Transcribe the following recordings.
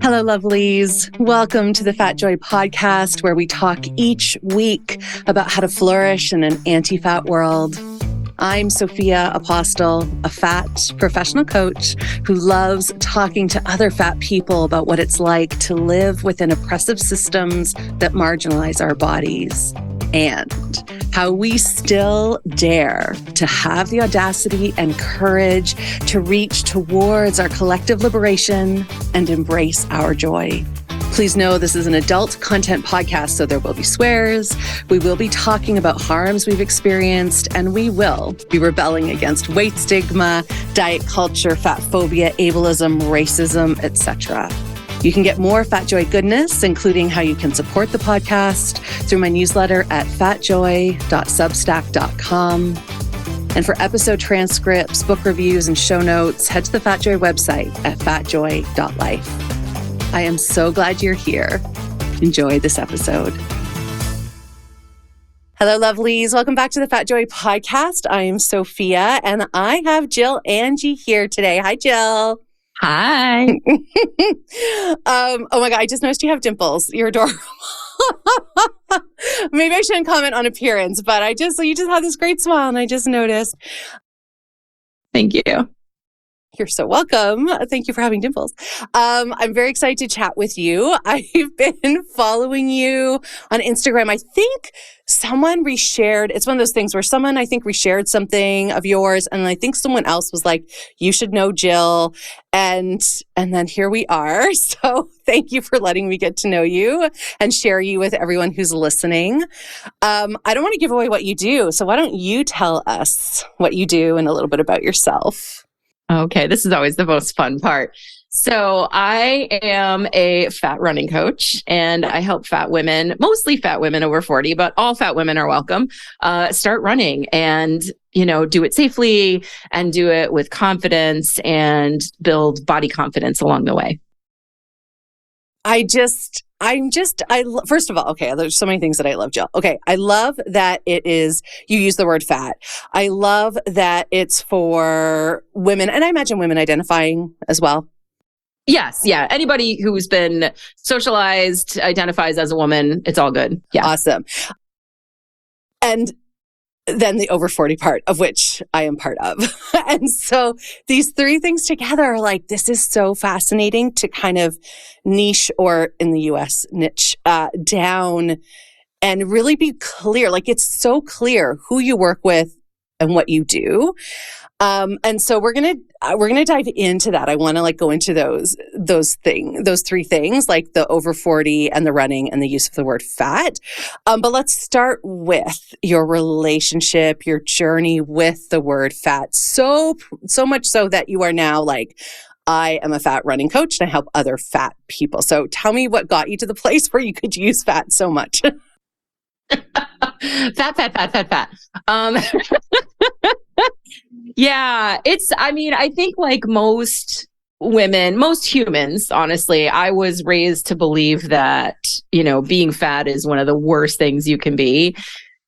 Hello, lovelies. Welcome to the Fat Joy podcast, where we talk each week about how to flourish in an anti-fat world. I'm Sophia Apostol, a fat professional coach who loves talking to other fat people about what it's like to live within oppressive systems that marginalize our bodies, and how we still dare to have the audacity and courage to reach towards our collective liberation and embrace our joy. Please know this is an adult content podcast, so there will be swears, we will be talking about harms we've experienced, and we will be rebelling against weight stigma, diet culture, fat phobia, ableism, racism, etc. You can get more Fat Joy goodness, including how you can support the podcast, through my newsletter at fatjoy.substack.com. And for episode transcripts, book reviews, and show notes, head to the Fat Joy website at fatjoy.life. I am so glad you're here. Enjoy this episode. Hello, lovelies. Welcome back to the Fat Joy podcast. I am Sophia, and I have Jill Angie here today. Hi, Jill. Hi. Oh my God, I just noticed you have dimples. You're adorable. Maybe I shouldn't comment on appearance, but you just have this great smile, and I just noticed. Thank you. You're so welcome. Thank you for having dimples. I'm very excited to chat with you. I've been following you on Instagram. I think someone reshared. It's one of those things where someone, I think, reshared something of yours. And I think someone else was like, you should know Jill. And then here we are. So thank you for letting me get to know you and share you with everyone who's listening. I don't want to give away what you do. So why don't you tell us what you do and a little bit about yourself? Okay, this is always the most fun part. So I am a fat running coach, and I help fat women, mostly fat women over 40, but all fat women are welcome, start running and, do it safely and do it with confidence and build body confidence along the way. First of all, okay, there's so many things that I love, Jill. Okay, I love that you use the word fat. I love that it's for women, and I imagine women identifying as well. Yes, yeah. Anybody who's been socialized, identifies as a woman, it's all good. Yeah. Awesome. And then the over 40 part, of which I am part of. And so these three things together are like, this is so fascinating to kind of niche, or in the US, niche down and really be clear. Like, it's so clear who you work with and what you do. And so we're gonna dive into that. I want to go into those three things, like the over 40 and the running and the use of the word fat. But let's start with your relationship, your journey with the word fat. So much so that you are now like, I am a fat running coach and I help other fat people. So tell me what got you to the place where you could use fat so much. Fat. Yeah, I think like most women, most humans, honestly, I was raised to believe that, being fat is one of the worst things you can be.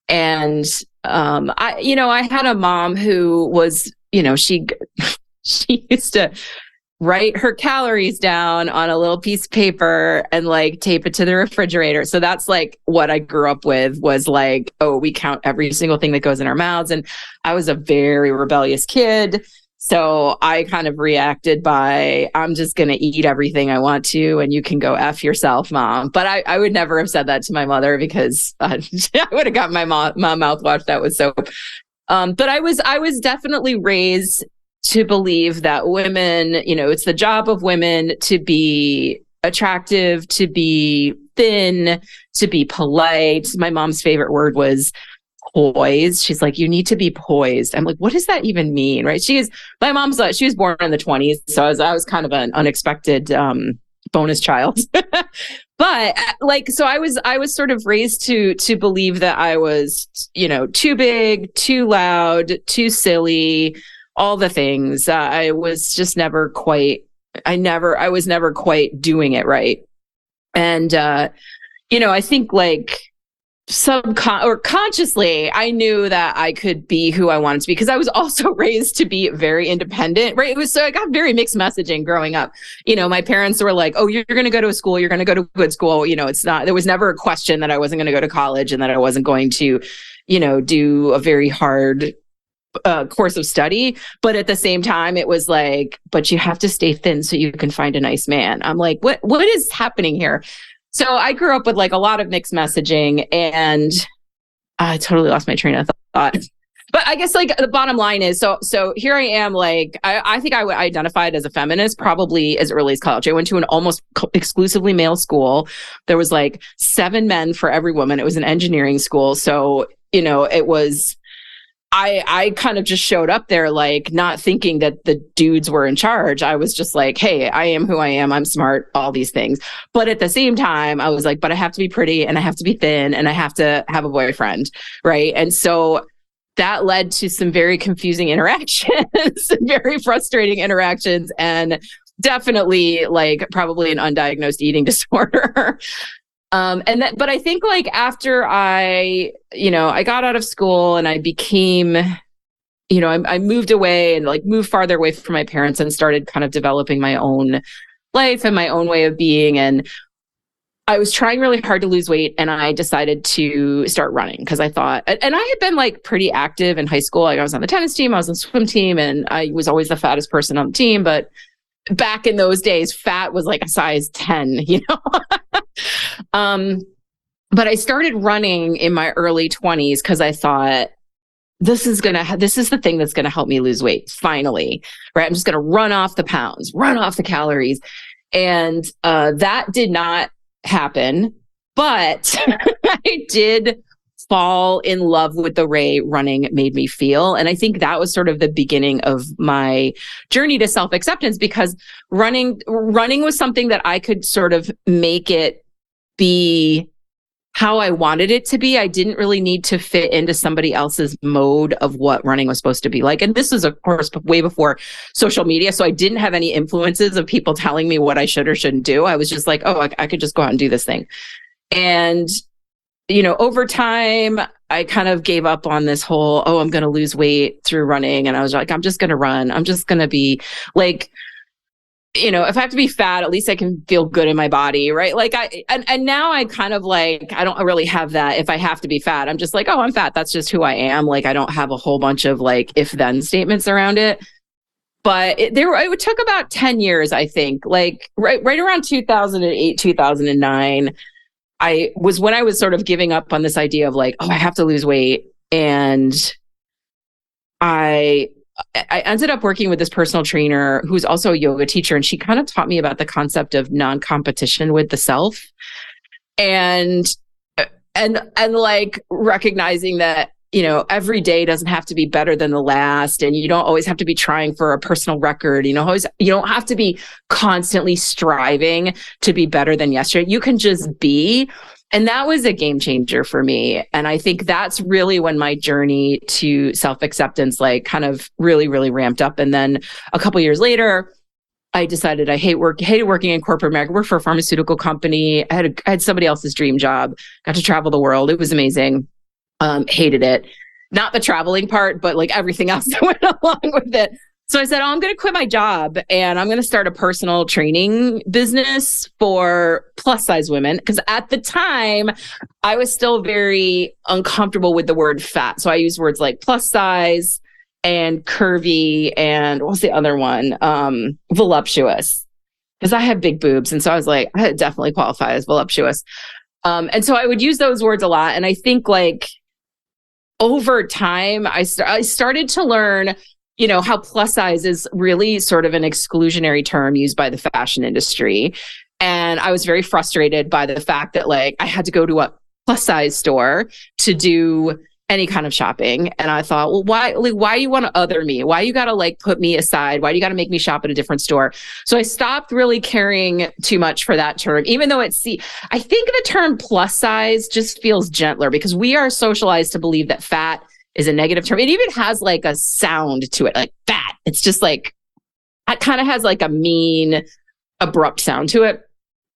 And, I had a mom who was, she used to write her calories down on a little piece of paper and tape it to the refrigerator. So that's what I grew up with, was we count every single thing that goes in our mouths. And I was a very rebellious kid. So I kind of reacted by, I'm just going to eat everything I want to, and you can go F yourself, Mom. But I would never have said that to my mother, because I would have got my mouth washed out with soap. But I was definitely raised to believe that women, it's the job of women to be attractive, to be thin, to be polite. My mom's favorite word was poised. She's like, you need to be poised. I'm like, what does that even mean? Right? She was born in the 1920s. So I was kind of an unexpected bonus child. But so I was sort of raised to believe that I was, too big, too loud, too silly, all the things. I was never quite doing it right. And, I think or consciously, I knew that I could be who I wanted to be, because I was also raised to be very independent, right? So I got very mixed messaging growing up. My parents were like, oh, you're going to go to a school, you're going to go to a good school. There was never a question that I wasn't going to go to college and that I wasn't going to, do a very hard course of study. But at the same time, it was like, but you have to stay thin so you can find a nice man. I'm like, what is happening here? So I grew up with like a lot of mixed messaging, and I totally lost my train of thought. But I guess like the bottom line is, so here I am, like, I think I identified as a feminist probably as early as college. I went to an almost exclusively male school. There was like 7 men for every woman. It was an engineering school. So, it was, I kind of just showed up there, like, not thinking that the dudes were in charge. I was just like, hey, I am who I am. I'm smart, all these things. But at the same time, I was like, but I have to be pretty, and I have to be thin, and I have to have a boyfriend. Right. And so that led to some very confusing interactions, very frustrating interactions, and definitely like probably an undiagnosed eating disorder. But I think like after I got out of school and I became, I moved away and like moved farther away from my parents and started kind of developing my own life and my own way of being. And I was trying really hard to lose weight, and I decided to start running because I thought, and I had been like pretty active in high school. Like I was on the tennis team, I was on the swim team, and I was always the fattest person on the team. But back in those days, fat was like a size 10, But I started running in my early 20s because I thought, this is the thing that's going to help me lose weight. Finally, right? I'm just going to run off the pounds, run off the calories. And that did not happen, but I did fall in love with the way running made me feel. And I think that was sort of the beginning of my journey to self-acceptance, because running was something that I could sort of make it be how I wanted it to be. I didn't really need to fit into somebody else's mode of what running was supposed to be like. And this was, of course, way before social media. So I didn't have any influences of people telling me what I should or shouldn't do. I was just like, oh, I could just go out and do this thing. And, over time, I kind of gave up on this whole, I'm going to lose weight through running. And I was like, I'm just going to run. I'm just going to be like, if I have to be fat, at least I can feel good in my body, right? Like and now I kind of like, I don't really have that. If I have to be fat, I'm just like, oh, I'm fat. That's just who I am. Like, I don't have a whole bunch of like if-then statements around it. But it took about 10 years, I think, like right around 2008, 2009, when I was sort of giving up on this idea of like, oh, I have to lose weight. And I ended up working with this personal trainer who's also a yoga teacher. And she kind of taught me about the concept of non-competition with the self, and like recognizing that, every day doesn't have to be better than the last. And you don't always have to be trying for a personal record. You don't have to be constantly striving to be better than yesterday. You can just be. And that was a game changer for me. And I think that's really when my journey to self-acceptance, like kind of really, really ramped up. And then a couple of years later, I decided I hated working in corporate America. I worked for a pharmaceutical company. I had somebody else's dream job, got to travel the world. It was amazing. Hated it. Not the traveling part, but like everything else that went along with it. So I said, I'm going to quit my job and I'm going to start a personal training business for plus size women. Because at the time, I was still very uncomfortable with the word fat. So I used words like plus size and curvy and what was the other one? Voluptuous. Because I have big boobs. And so I was like, I definitely qualify as voluptuous. And so I would use those words a lot. And I think like over time, I started to learn how plus size is really sort of an exclusionary term used by the fashion industry. And I was very frustrated by the fact that like I had to go to a plus size store to do any kind of shopping. And I thought, well, why you want to other me? Why you got to like put me aside? Why do you got to make me shop at a different store? So I stopped really caring too much for that term, even though I think the term plus size just feels gentler because we are socialized to believe that fat is a negative term. It even has like a sound to it, like fat. It's just like, it kind of has like a mean, abrupt sound to it.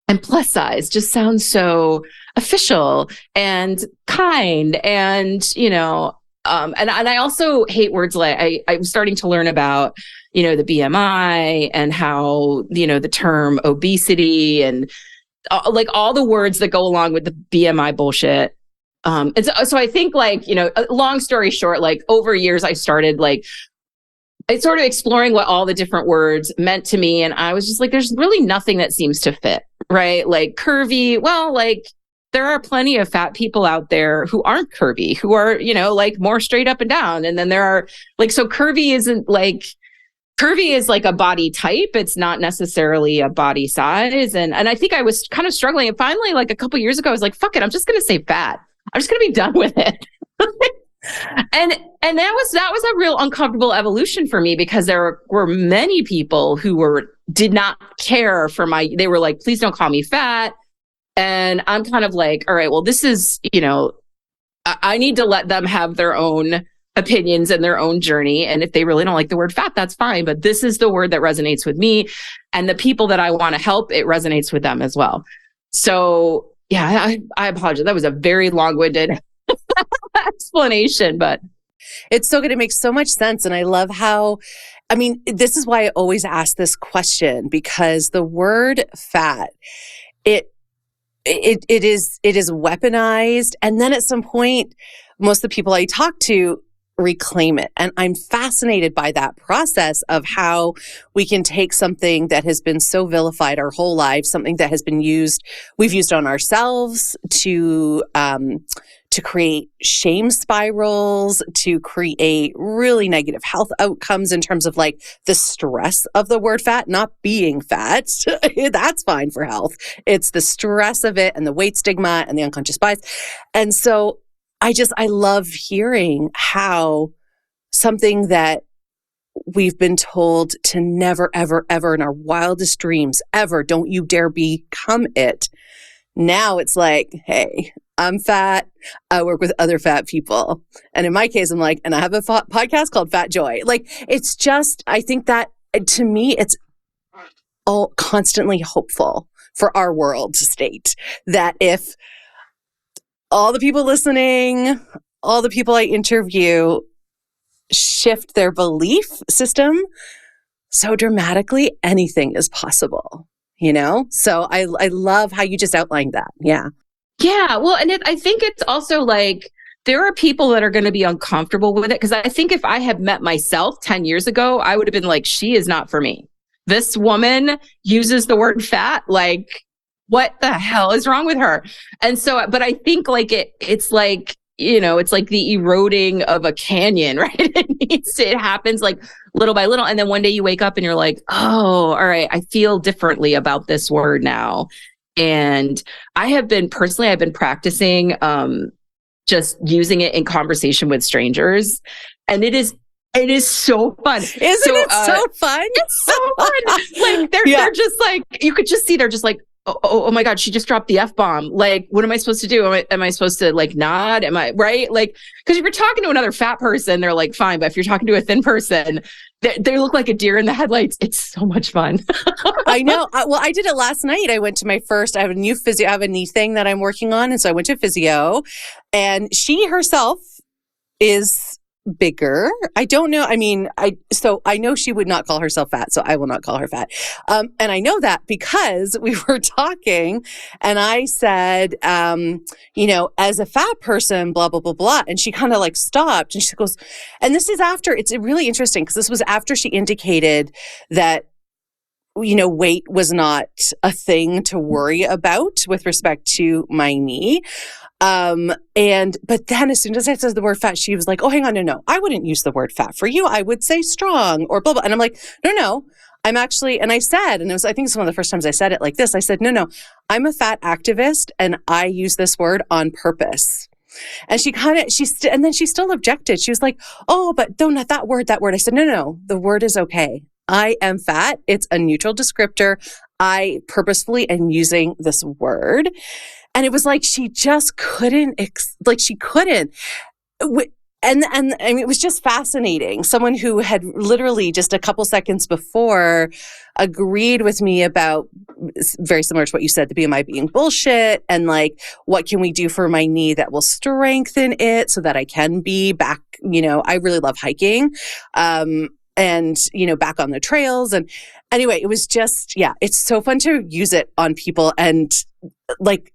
And plus size just sounds so official and kind. And, and I also hate words like I'm starting to learn about, the BMI and how, the term obesity and like all the words that go along with the BMI bullshit. And so I think long story short, like over years, I started sort of exploring what all the different words meant to me. And I was just like, there's really nothing that seems to fit, right? Like curvy. Well, there are plenty of fat people out there who aren't curvy, who are, more straight up and down. And then there are so curvy is like a body type. It's not necessarily a body size. And I think I was kind of struggling. And finally, a couple of years ago, I was like, fuck it. I'm just going to say fat. I'm just going to be done with it. And that was a real uncomfortable evolution for me, because there were many people who did not care for they were like, please don't call me fat. And I'm kind of like, all right, well, this is, I need to let them have their own opinions and their own journey. And if they really don't like the word fat, that's fine. But this is the word that resonates with me, and the people that I want to help, it resonates with them as well. So yeah, I apologize. That was a very long-winded explanation, but it's so good. It makes so much sense. And I love this is why I always ask this question, because the word fat, it is weaponized. And then at some point, most of the people I talk to reclaim it. And I'm fascinated by that process of how we can take something that has been so vilified our whole lives, something that has been we've used on ourselves to create shame spirals, to create really negative health outcomes in terms of the stress of the word fat, not being fat. That's fine for health. It's the stress of it and the weight stigma and the unconscious bias. And so I love hearing how something that we've been told to never, ever, ever in our wildest dreams, ever, don't you dare become it. Now it's like, hey, I'm fat. I work with other fat people. And in my case, I'm like, and I have a podcast called Fat Joy. It's just, I think that to me, it's all constantly hopeful for our world state, that if all the people listening, all the people I interview shift their belief system so dramatically, anything is possible, So I love how you just outlined that. Yeah. Yeah. Well, and I think it's also there are people that are going to be uncomfortable with it. Because I think if I had met myself 10 years ago, I would have been like, she is not for me. This woman uses the word fat. What the hell is wrong with her? And so, but I think it's the eroding of a canyon, right? It happens little by little. And then one day you wake up and you're like, oh, all right, I feel differently about this word now. And I've been practicing just using it in conversation with strangers. And it is so fun. Isn't it so fun? It's so fun. They're just you could just see, they're just oh my God, she just dropped the F-bomb. What am I supposed to do? Am I supposed to nod? Am I right? Because if you're talking to another fat person, they're fine. But if you're talking to a thin person, they look like a deer in the headlights. It's so much fun. I know. Well, I did it last night. I went to my first, I have a new physio, I have a knee thing that I'm working on. And so I went to physio, and she herself is bigger. I don't know. So I know she would not call herself fat, so I will not call her fat. And I know that because we were talking and I said, as a fat person, blah, blah, blah, blah. And she kind of stopped and she goes, and this is after, it's really interesting because this was after she indicated that weight was not a thing to worry about with respect to my knee. But then as soon as I said the word fat, she was like, oh, hang on, no, I wouldn't use the word fat for you. I would say strong or blah, blah. And I'm like, no, I'm actually, and I said, and I think it's one of the first times I said it like this. I said, no, I'm a fat activist and I use this word on purpose. And and then she still objected. She was like, oh, but don't, not that word. I said, no, the word is okay. I am fat. It's a neutral descriptor. I purposefully am using this word. And it was she just couldn't, she couldn't. And I mean, it was just fascinating. Someone who had literally just a couple seconds before agreed with me about, very similar to what you said, the BMI being bullshit, and like, what can we do for my knee that will strengthen it so that I can be back, I really love hiking, and, back on the trails. And anyway, it was just, it's so fun to use it on people, and like,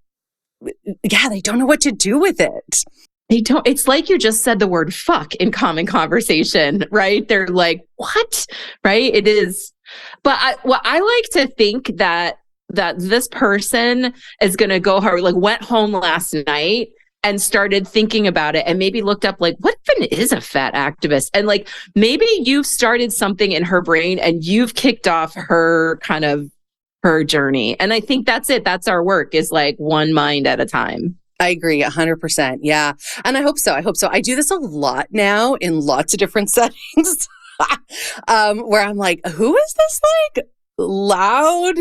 they don't know what to do with it. They don't. It's like you just said the word fuck in common conversation, right? They're like, what? Right? It is. But I like to think that this person is going to go hard, like went home last night and started thinking about it and maybe looked up like, what even is a fat activist? And like, maybe you've started something in her brain and you've kicked off her journey. And I think that's it. That's our work, is like one mind at a time. I agree 100%. Yeah. And I hope so. I do this a lot now in lots of different settings where I'm like, who is this like loud,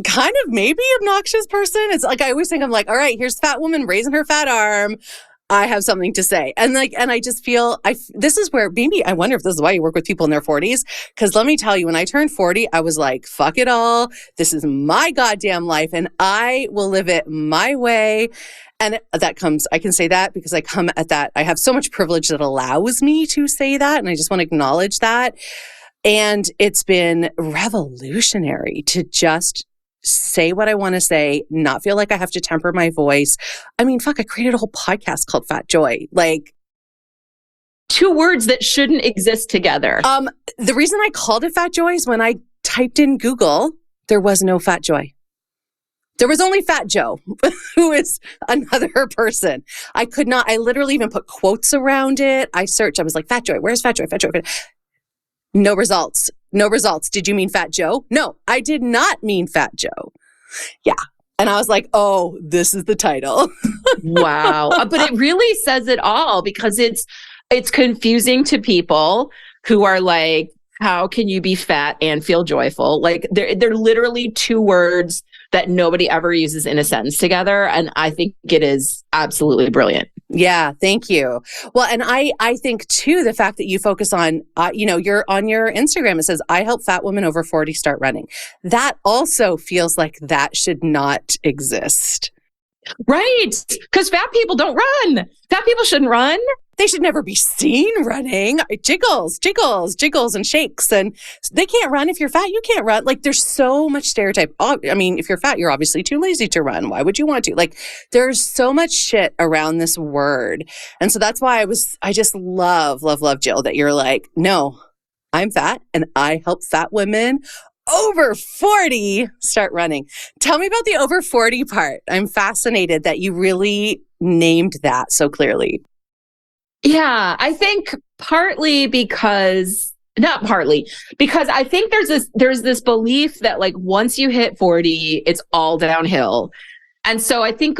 kind of maybe obnoxious person? It's like, I always think, I'm like, all right, here's fat woman raising her fat arm. I have something to say. And I just feel, this is where maybe, I wonder if this is why you work with people in their 40s. Because let me tell you, when I turned 40, I was like, fuck it all. This is my goddamn life and I will live it my way. And I can say that because I come at that. I have so much privilege that allows me to say that. And I just want to acknowledge that. And it's been revolutionary to just say what I want to say, not feel like I have to temper my voice. I mean, fuck, I created a whole podcast called Fat Joy. Like, two words that shouldn't exist together. The reason I called it Fat Joy is when I typed in Google, there was no Fat Joy. There was only Fat Joe, who is another person. I literally even put quotes around it. I searched, I was like, Fat Joy, where's Fat Joy? Fat Joy. No results. Did you mean Fat Joe? No, I did not mean Fat Joe. Yeah. And I was like, oh, this is the title. Wow. But it really says it all, because it's confusing to people who are like, how can you be fat and feel joyful? Like they're literally two words that nobody ever uses in a sentence together. And I think it is absolutely brilliant. Yeah, thank you. Well, and I think too, the fact that you focus on, you're on your Instagram, it says, I help fat women over 40 start running. That also feels like that should not exist. Right. Because fat people don't run. Fat people shouldn't run. They should never be seen running. Jiggles, and shakes. And they can't run. If you're fat, you can't run. Like, there's so much stereotype. I mean, if you're fat, you're obviously too lazy to run. Why would you want to? Like, there's so much shit around this word. And so that's why I just love, Jill, that you're like, no, I'm fat and I help fat women over 40 start running. Tell me about the over 40 part. I'm fascinated that you really named that so clearly. Yeah, I think because I think there's this belief that like once you hit 40, it's all downhill. And so I think,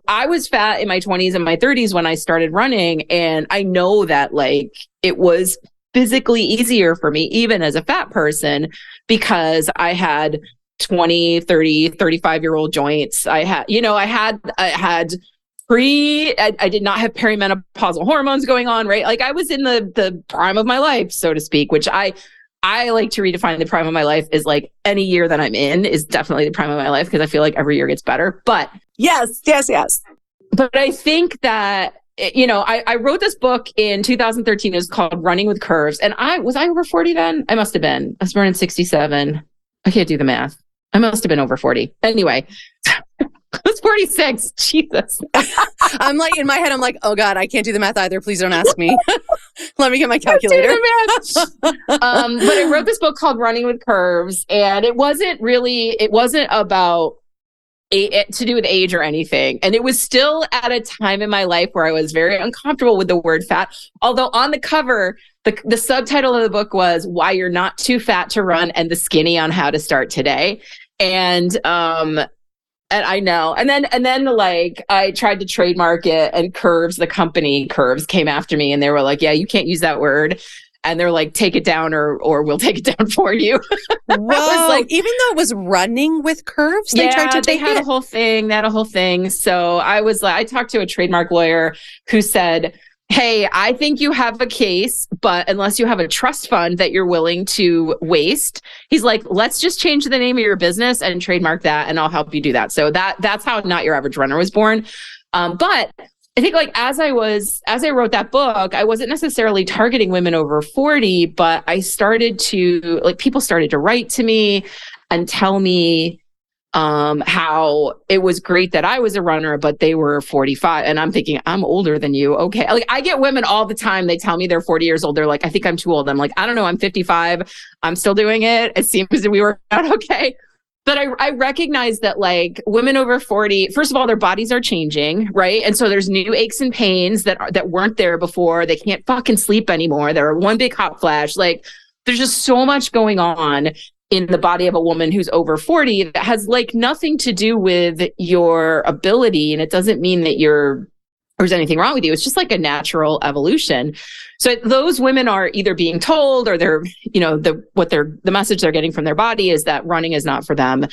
I was fat in my 20s and my 30s when I started running. And I know that like it was physically easier for me, even as a fat person, because I had 20, 30, 35-year-old joints. I had I did not have perimenopausal hormones going on, right? Like I was in the prime of my life, so to speak, which I like to redefine the prime of my life is like any year that I'm in is definitely the prime of my life, because I feel like every year gets better. But yes. But I think that, I wrote this book in 2013. It was called Running with Curves. And was I over 40 then? I must have been. I was born in 67. I can't do the math. I must have been over 40. Anyway. I was 46. Jesus. I'm like, in my head, I'm like, oh God, I can't do the math either. Please don't ask me. Let me get my calculator. But I wrote this book called Running with Curves, and it wasn't about to do with age or anything. And it was still at a time in my life where I was very uncomfortable with the word fat. Although on the cover, the subtitle of the book was Why You're Not Too Fat to Run and the Skinny on How to Start Today. And I know. And then like I tried to trademark it, and the company Curves came after me, and they were like, yeah, you can't use that word. And they're like, take it down or we'll take it down for you. Whoa. Like, even though it was Running with Curves, they tried to take it? They had a whole thing. So I talked to a trademark lawyer who said, hey, I think you have a case, but unless you have a trust fund that you're willing to waste, he's like, let's just change the name of your business and trademark that, and I'll help you do that. So that's how Not Your Average Runner was born. But I think like as I wrote that book, I wasn't necessarily targeting women over 40, but I started to people started to write to me and tell me how it was great that I was a runner, but they were 45. And I'm thinking, I'm older than you. Okay. Like I get women all the time. They tell me they're 40 years old. They're like, I think I'm too old. I'm like, I don't know. I'm 55. I'm still doing it. It seems that we worked out okay. But I recognize that like women over 40, first of all, their bodies are changing, right? And so there's new aches and pains that weren't there before. They can't fucking sleep anymore. They're one big hot flash. Like there's just so much going on in the body of a woman who's over 40 that has like nothing to do with your ability. And it doesn't mean that there's anything wrong with you. It's just like a natural evolution. So those women are either being told or they're, the message they're getting from their body is that running is not for them.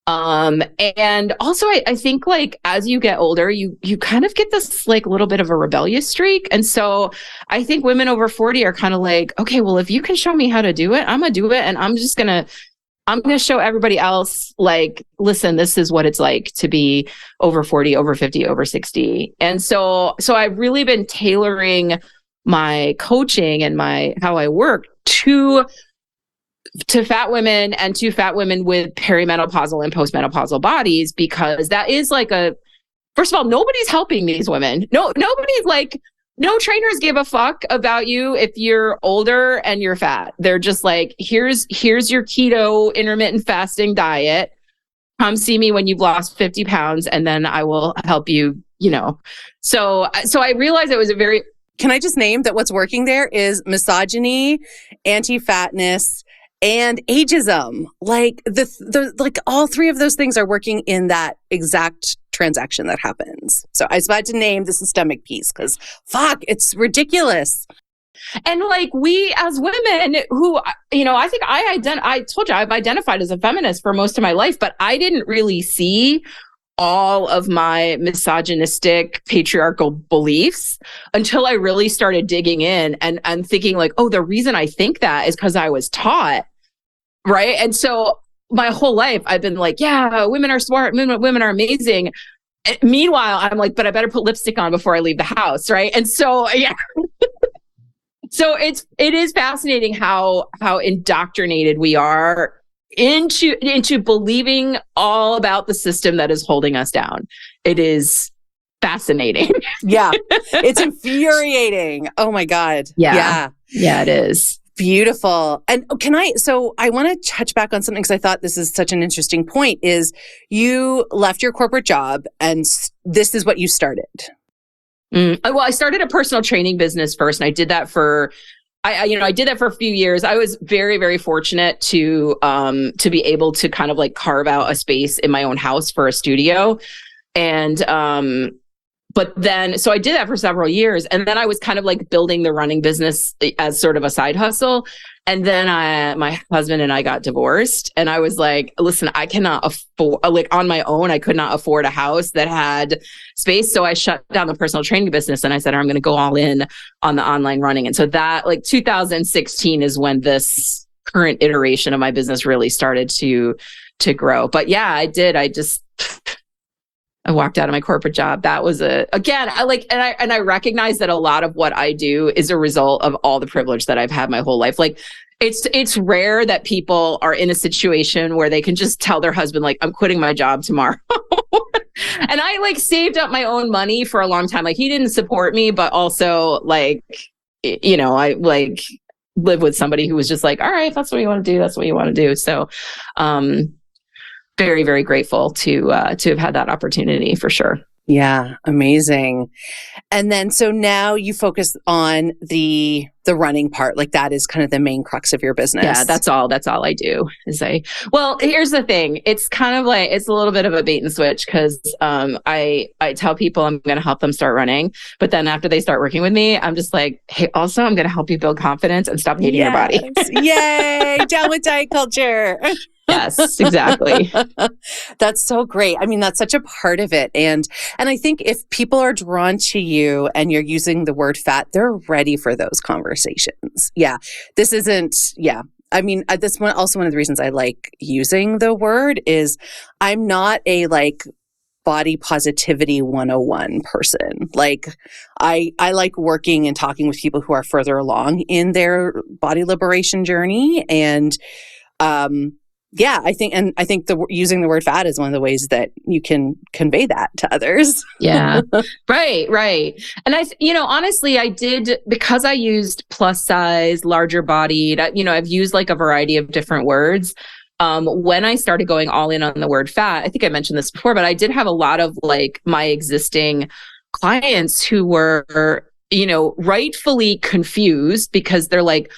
And also I think like as you get older, you kind of get this like little bit of a rebellious streak. And so I think women over 40 are kind of like, okay, well, if you can show me how to do it, I'm gonna do it. And I'm gonna show everybody else, like, listen, this is what it's like to be over 40, over 50, over 60. And so I've really been tailoring my coaching and how I work to fat women and to fat women with perimenopausal and postmenopausal bodies, because that is like first of all, nobody's helping these women. Nobody's like, no trainers give a fuck about you if you're older and you're fat. They're just like, here's your keto intermittent fasting diet. Come see me when you've lost 50 pounds and then I will help you, So I realized it was Can I just name that what's working there is misogyny, anti-fatness, and ageism. Like like all three of those things are working in that exact transaction that happens. So I was about to name the systemic piece because fuck, it's ridiculous. And like we as women who, I think I told you I've identified as a feminist for most of my life, but I didn't really see all of my misogynistic patriarchal beliefs until I really started digging in and thinking like, oh, the reason I think that is because I was taught, right? And so my whole life I've been like, yeah, women are smart, women are amazing. Meanwhile, I'm like, but I better put lipstick on before I leave the house, right? And so, yeah. So it is fascinating how indoctrinated we are into believing all about the system that is holding us down. It is fascinating. Yeah. It's infuriating. Oh my God. Yeah. Yeah, it is. Beautiful. And I want to touch back on something because I thought this is such an interesting point is you left your corporate job and this is what you started. Well, I started a personal training business first, and I did that for I did that for a few years. I was very, very fortunate to be able to kind of like carve out a space in my own house for a studio. And but then, so I did that for several years. And then I was kind of like building the running business as sort of a side hustle. And then my husband and I got divorced. And I was like, listen, I cannot afford, like on my own, I could not afford a house that had space. So I shut down the personal training business and I said, I'm going to go all in on the online running. And so that like 2016 is when this current iteration of my business really started to grow. But yeah, I did. I walked out of my corporate job. That was I recognize that a lot of what I do is a result of all the privilege that I've had my whole life. Like it's rare that people are in a situation where they can just tell their husband, like, I'm quitting my job tomorrow. And I like saved up my own money for a long time. Like he didn't support me, but also like, I like live with somebody who was just like, all right, if that's what you want to do, that's what you want to do. So, very, very grateful to have had that opportunity for sure. Yeah, amazing. And then, so now you focus on the running part, like that is kind of the main crux of your business. Yeah, that's all I do well, here's the thing. It's kind of like, it's a little bit of a bait and switch because I tell people I'm going to help them start running. But then after they start working with me, I'm just like, hey, also, I'm going to help you build confidence and stop hating your body. Yay, down with diet culture. Yes, exactly. That's so great. I mean, that's such a part of it. And I think if people are drawn to you and you're using the word fat, they're ready for those conversations. Yeah. This isn't, yeah. I mean, that's also one of the reasons I like using the word is I'm not a like body positivity 101 person. Like I like working and talking with people who are further along in their body liberation journey. And yeah, I think using the word fat is one of the ways that you can convey that to others. Yeah. Right. And honestly, I did, because I used plus size, larger bodied, I've used like a variety of different words. When I started going all in on the word fat, I think I mentioned this before, but I did have a lot of like my existing clients who were, rightfully confused because they're like,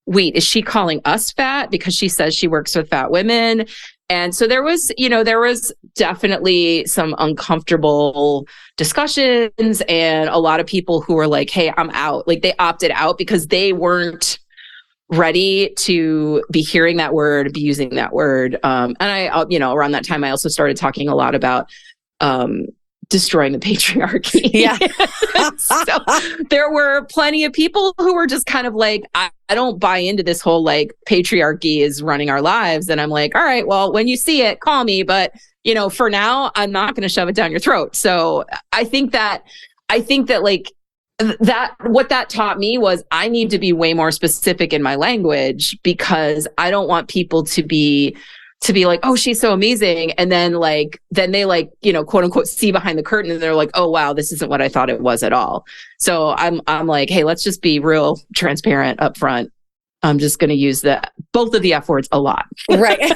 wait, is she calling us fat because she says she works with fat women? And so there was definitely some uncomfortable discussions and a lot of people who were like, hey, I'm out. Like they opted out because they weren't ready to be hearing that word, be using that word. And I, around that time, I also started talking a lot about destroying the patriarchy. Yeah. So there were plenty of people who were just kind of like, I don't buy into this whole like patriarchy is running our lives. And I'm like, all right, well, when you see it, call me. But, for now, I'm not going to shove it down your throat. So I think that like that what that taught me was I need to be way more specific in my language because I don't want people to be like, oh, she's so amazing. And then they like, quote unquote, see behind the curtain and they're like, oh, wow, this isn't what I thought it was at all. So I'm like, hey, let's just be real transparent up front. I'm just going to use both of the F words a lot. Right.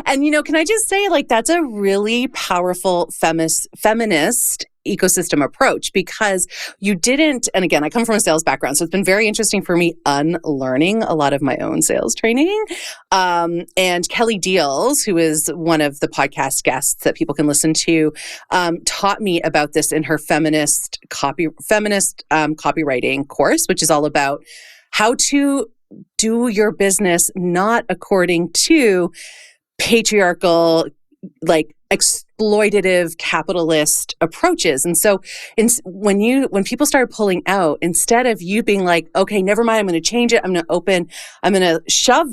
And, can I just say like, that's a really powerful feminist ecosystem approach because you didn't, and again, I come from a sales background, so it's been very interesting for me unlearning a lot of my own sales training. And Kelly Deals, who is one of the podcast guests that people can listen to, taught me about this in her feminist copywriting course, which is all about how to do your business not according to patriarchal, like exploitative capitalist approaches. And so when people started pulling out, instead of you being like, okay, never mind, I'm going to change it. I'm going to shove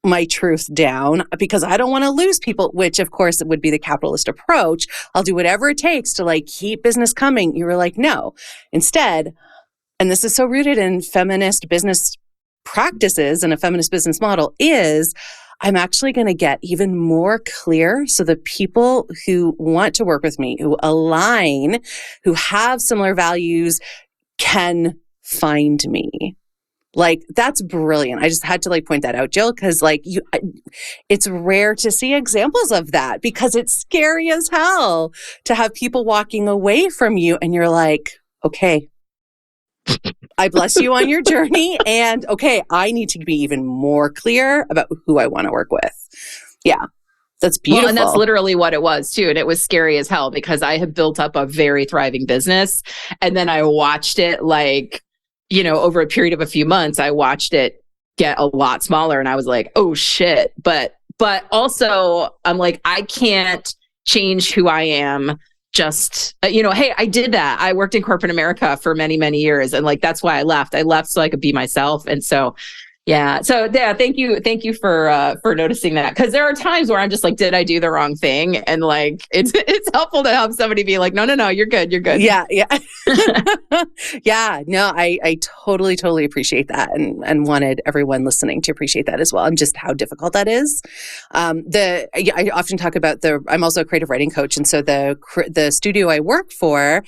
my truth down because I don't want to lose people, which of course would be the capitalist approach. I'll do whatever it takes to like keep business coming. You were like, no, instead, and this is so rooted in feminist business practices and a feminist business model is I'm actually going to get even more clear so the people who want to work with me, who align, who have similar values can find me. Like, that's brilliant. I just had to like point that out, Jill, because like it's rare to see examples of that because it's scary as hell to have people walking away from you and you're like, okay, I bless you on your journey. And okay, I need to be even more clear about who I want to work with. Yeah, that's beautiful. Well, and that's literally what it was too. And it was scary as hell because I had built up a very thriving business. And then I watched it like, over a period of a few months, I watched it get a lot smaller and I was like, oh shit. But also I'm like, I can't change who I am. Just, hey, I did that. I worked in corporate America for many, many years. And like, that's why I left. I left so I could be myself. And so, yeah. So yeah, thank you for noticing that. Cause there are times where I'm just like, did I do the wrong thing? And like, it's helpful to have somebody be like, no, you're good. You're good. Yeah. Yeah. Yeah. No, I totally appreciate that and wanted everyone listening to appreciate that as well. And just how difficult that is. I often talk about I'm also a creative writing coach. And so the studio I work for,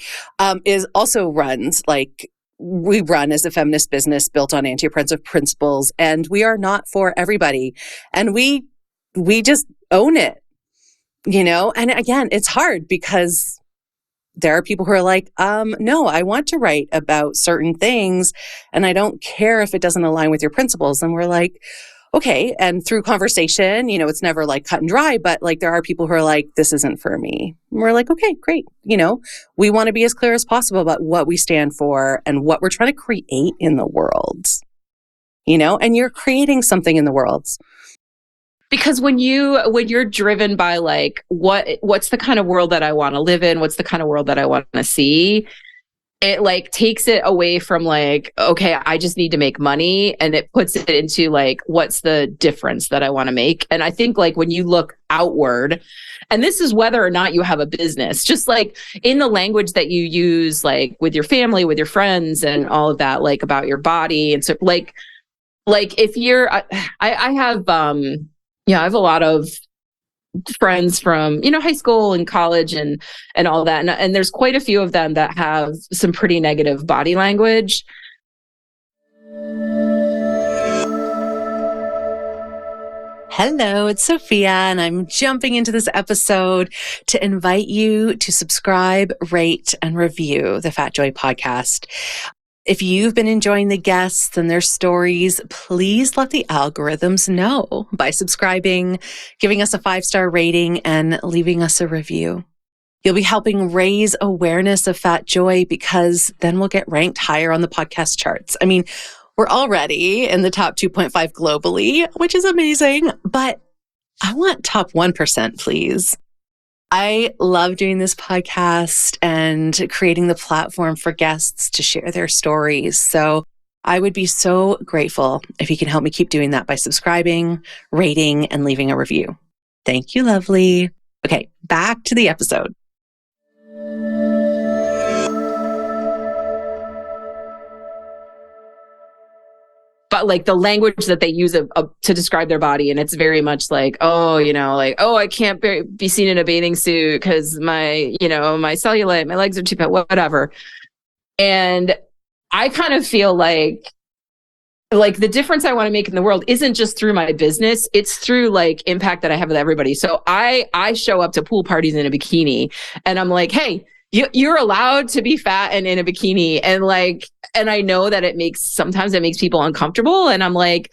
is also runs like, we run as a feminist business built on anti-oppressive principles, and we are not for everybody. And we just own it, And again, it's hard because there are people who are like, no, I want to write about certain things and I don't care if it doesn't align with your principles. And we're like, okay. And through conversation, it's never like cut and dry, but like there are people who are like, this isn't for me. And we're like, okay, great. We want to be as clear as possible about what we stand for and what we're trying to create in the world, and you're creating something in the world. Because when you're driven by like what's the kind of world that I want to live in, what's the kind of world that I want to see, it like takes it away from like, okay, I just need to make money, and it puts it into like, what's the difference that I want to make? And I think like when you look outward, and this is whether or not you have a business, just like in the language that you use, like with your family, with your friends and all of that, like about your body. And so like if you're, I have, I have a lot of friends from, high school and college and all that. And there's quite a few of them that have some pretty negative body language. Hello, it's Sophia, and I'm jumping into this episode to invite you to subscribe, rate, and review the Fat Joy podcast. If you've been enjoying the guests and their stories, please let the algorithms know by subscribing, giving us a 5-star rating, and leaving us a review. You'll be helping raise awareness of Fat Joy, because then we'll get ranked higher on the podcast charts. I mean, we're already in the top 2.5 globally, which is amazing, but I want top 1%, please. I love doing this podcast and creating the platform for guests to share their stories. So I would be so grateful if you can help me keep doing that by subscribing, rating, and leaving a review. Thank you, lovely. Okay, back to the episode. But like the language that they use to describe their body, and it's very much like, I can't be seen in a bathing suit because my cellulite, my legs are too fat, whatever. And I kind of feel like the difference I want to make in the world isn't just through my business, it's through like impact that I have with everybody. So I show up to pool parties in a bikini, and I'm like, hey, you're allowed to be fat and in a bikini. And I know that sometimes it makes people uncomfortable. And I'm like,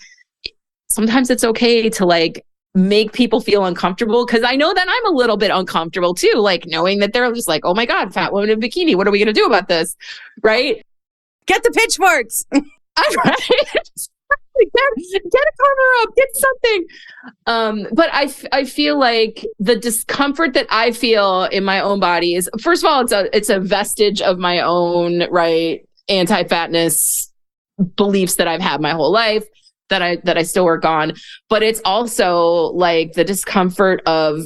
sometimes it's okay to like make people feel uncomfortable, because I know that I'm a little bit uncomfortable too, like knowing that they're just like, oh my God, fat woman in a bikini. What are we going to do about this? Right? Get the pitchforks. Right? Get a carver up, get something. But I feel like the discomfort that I feel in my own body is, first of all, it's a vestige of my own anti-fatness beliefs that I've had my whole life that I still work on. But it's also like the discomfort of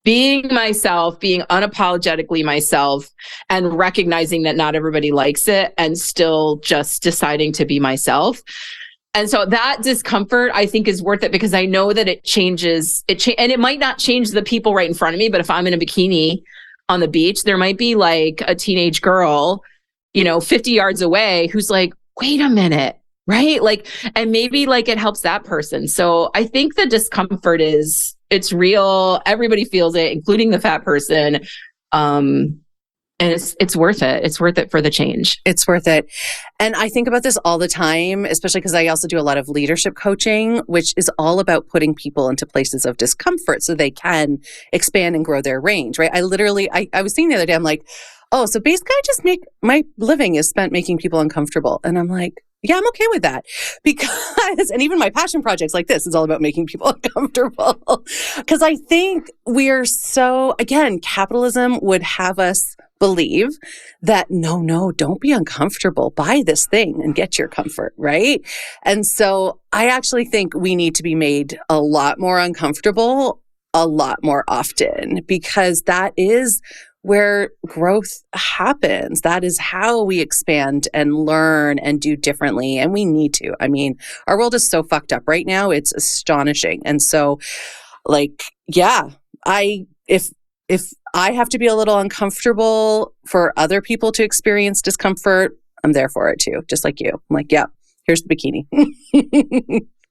being myself, being unapologetically myself, and recognizing that not everybody likes it, and still just deciding to be myself. And so that discomfort, I think, is worth it, because I know that it changes and it might not change the people right in front of me, but if I'm in a bikini on the beach, there might be like a teenage girl, 50 yards away who's like, wait a minute, right? Like, and maybe like it helps that person. So I think the discomfort it's real. Everybody feels it, including the fat person. And it's worth it. It's worth it for the change. It's worth it. And I think about this all the time, especially because I also do a lot of leadership coaching, which is all about putting people into places of discomfort so they can expand and grow their range, right? I was thinking the other day, I'm like, oh, so basically I just my living is spent making people uncomfortable. And I'm like, yeah, I'm okay with that, because, and even my passion projects like this is all about making people uncomfortable. Because I think again, capitalism would have us believe that no, don't be uncomfortable. Buy this thing and get your comfort, right? And so I actually think we need to be made a lot more uncomfortable a lot more often, because that is where growth happens. That is how we expand and learn and do differently. And we need to. I mean, our world is so fucked up right now. It's astonishing. And so if I have to be a little uncomfortable for other people to experience discomfort, I'm there for it too. Just like you. I'm like, yeah, here's the bikini.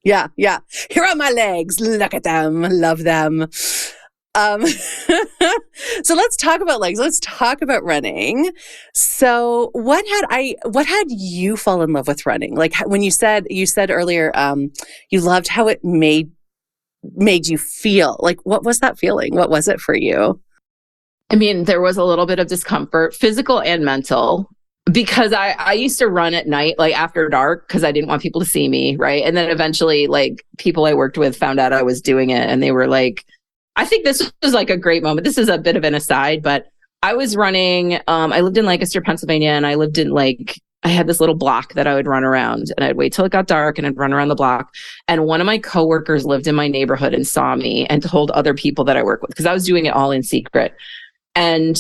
Yeah. Here are my legs. Look at them. Love them. So let's talk about legs. Let's talk about running. So what had you fall in love with running? Like when you said earlier, you loved how it made you feel. Like, what was that feeling? What was it for you? I mean, there was a little bit of discomfort, physical and mental. because I used to run at night, like after dark, because I didn't want people to see me. Right. And then eventually, like, people I worked with found out I was doing it, and they were like, I think this was like a great moment. This is a bit of an aside, but I was running, I lived in Lancaster, Pennsylvania, and I lived in I had this little block that I would run around, and I'd wait till it got dark and I'd run around the block. And one of my coworkers lived in my neighborhood and saw me and told other people that I work with, because I was doing it all in secret. And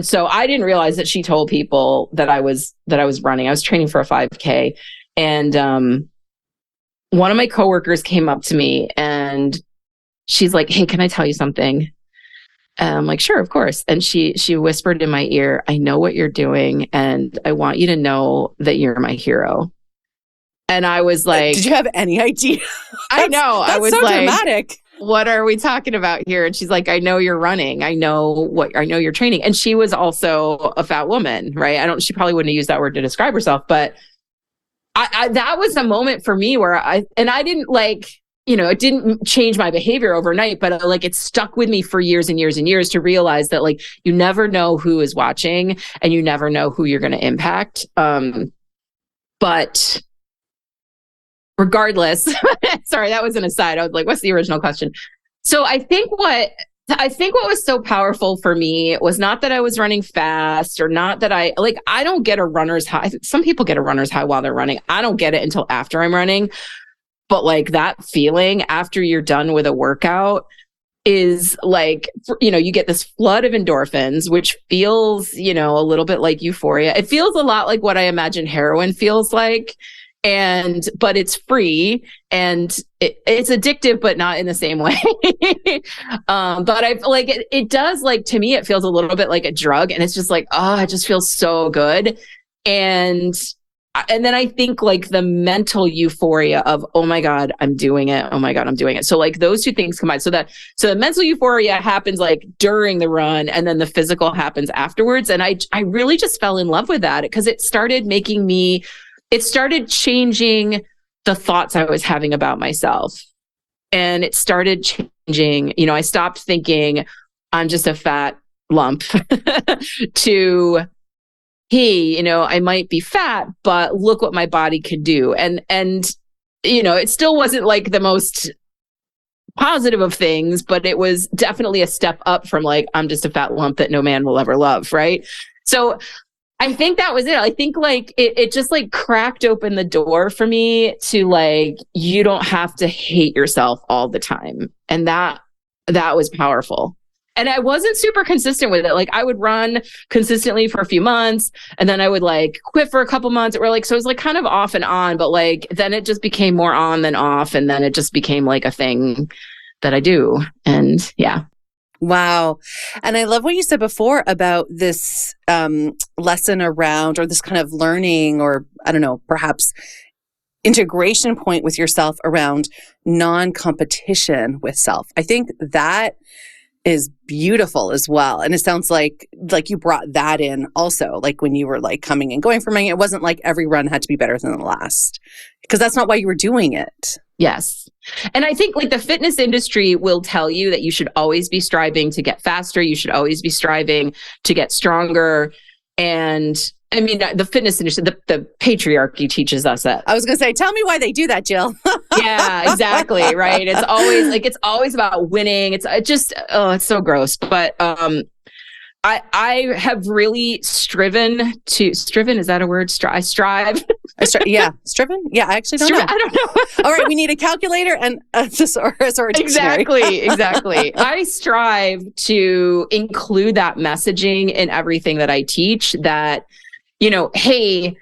so I didn't realize that she told people that I was running. I was training for a 5K. And one of my coworkers came up to me and she's like, "Hey, can I tell you something?" And I'm like, "Sure, of course." And she whispered in my ear, "I know what you're doing, and I want you to know that you're my hero." And I was like, "Did you have any idea?" I know. That's I was so like, dramatic. "What are we talking about here?" And she's like, "I know you're running. I know you're training." And she was also a fat woman, right? She probably wouldn't have used that word to describe herself, but I that was a moment for me where I didn't it didn't change my behavior overnight, but it stuck with me for years and years and years to realize that you never know who is watching and you never know who you're going to impact. But regardless, sorry, that was an aside. I was like, what's the original question? So I think what was so powerful for me was not that I was running fast, or not that I don't get a runner's high. Some people get a runner's high while they're running. I don't get it until after I'm running. But that feeling after you're done with a workout is you get this flood of endorphins, which feels, a little bit like euphoria. It feels a lot like what I imagine heroin feels like. But it's free and it's addictive, but not in the same way. But it does, to me, it feels a little bit like a drug, and it's just it just feels so good. And then I think the mental euphoria of, oh my God, I'm doing it. Oh my God, I'm doing it. So those two things combine. So the mental euphoria happens during the run, and then the physical happens afterwards. And I really just fell in love with that, because it started changing the thoughts I was having about myself. And it started changing, I stopped thinking I'm just a fat lump to, hey, I might be fat, but look what my body can do. And it still wasn't the most positive of things, but it was definitely a step up from I'm just a fat lump that no man will ever love. Right. So I think that was it. I think it just cracked open the door for me to you don't have to hate yourself all the time. And that was powerful. And I wasn't super consistent with it. I would run consistently for a few months, and then I would quit for a couple months. So it was kind of off and on, but then it just became more on than off. And then it just became a thing that I do. And yeah. Wow. And I love what you said before about this lesson around, or this kind of learning, or I don't know, perhaps integration point with yourself around non-competition with self. I think that is beautiful as well. And it sounds like you brought that in also, when you were coming and going from it. It wasn't every run had to be better than the last, because that's not why you were doing it. Yes. And I think the fitness industry will tell you that you should always be striving to get faster. You should always be striving to get stronger. And I mean, the fitness industry, the patriarchy teaches us that. I was going to say, tell me why they do that, Jill. Yeah, exactly. Right. It's always about winning. It's so gross. But I have really striven, is that a word? I strive. Yeah. Striven? Yeah, I actually don't know. I don't know. All right. We need a calculator and a thesaurus or a dictionary. Exactly. I strive to include that messaging in everything that I teach, that, hey,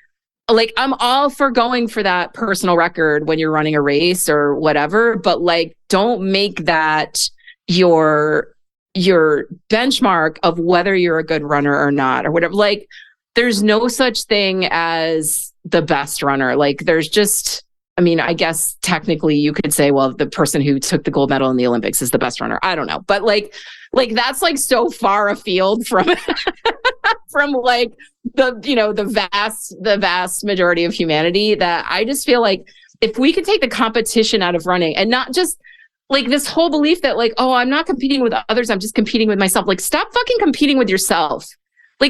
I'm all for going for that personal record when you're running a race or whatever, but don't make that your benchmark of whether you're a good runner or not, or whatever. There's no such thing as the best runner. There's just, I guess technically you could say, well, the person who took the gold medal in the Olympics is the best runner. I don't know. But that's so far afield from from the vast majority of humanity, that I just feel if we could take the competition out of running, and not just this whole belief that oh, I'm not competing with others, I'm just competing with myself. Stop fucking competing with yourself.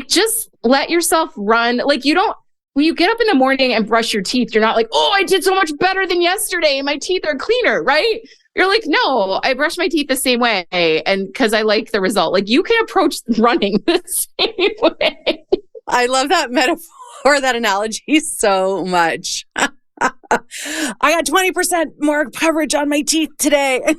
Just let yourself run. Like when you get up in the morning and brush your teeth, you're not like, oh, I did so much better than yesterday and my teeth are cleaner, right? You're like, no, I brush my teeth the same way. And because I like the result, like you can approach running the same way. I love that metaphor, that analogy so much. I got 20% more coverage on my teeth today.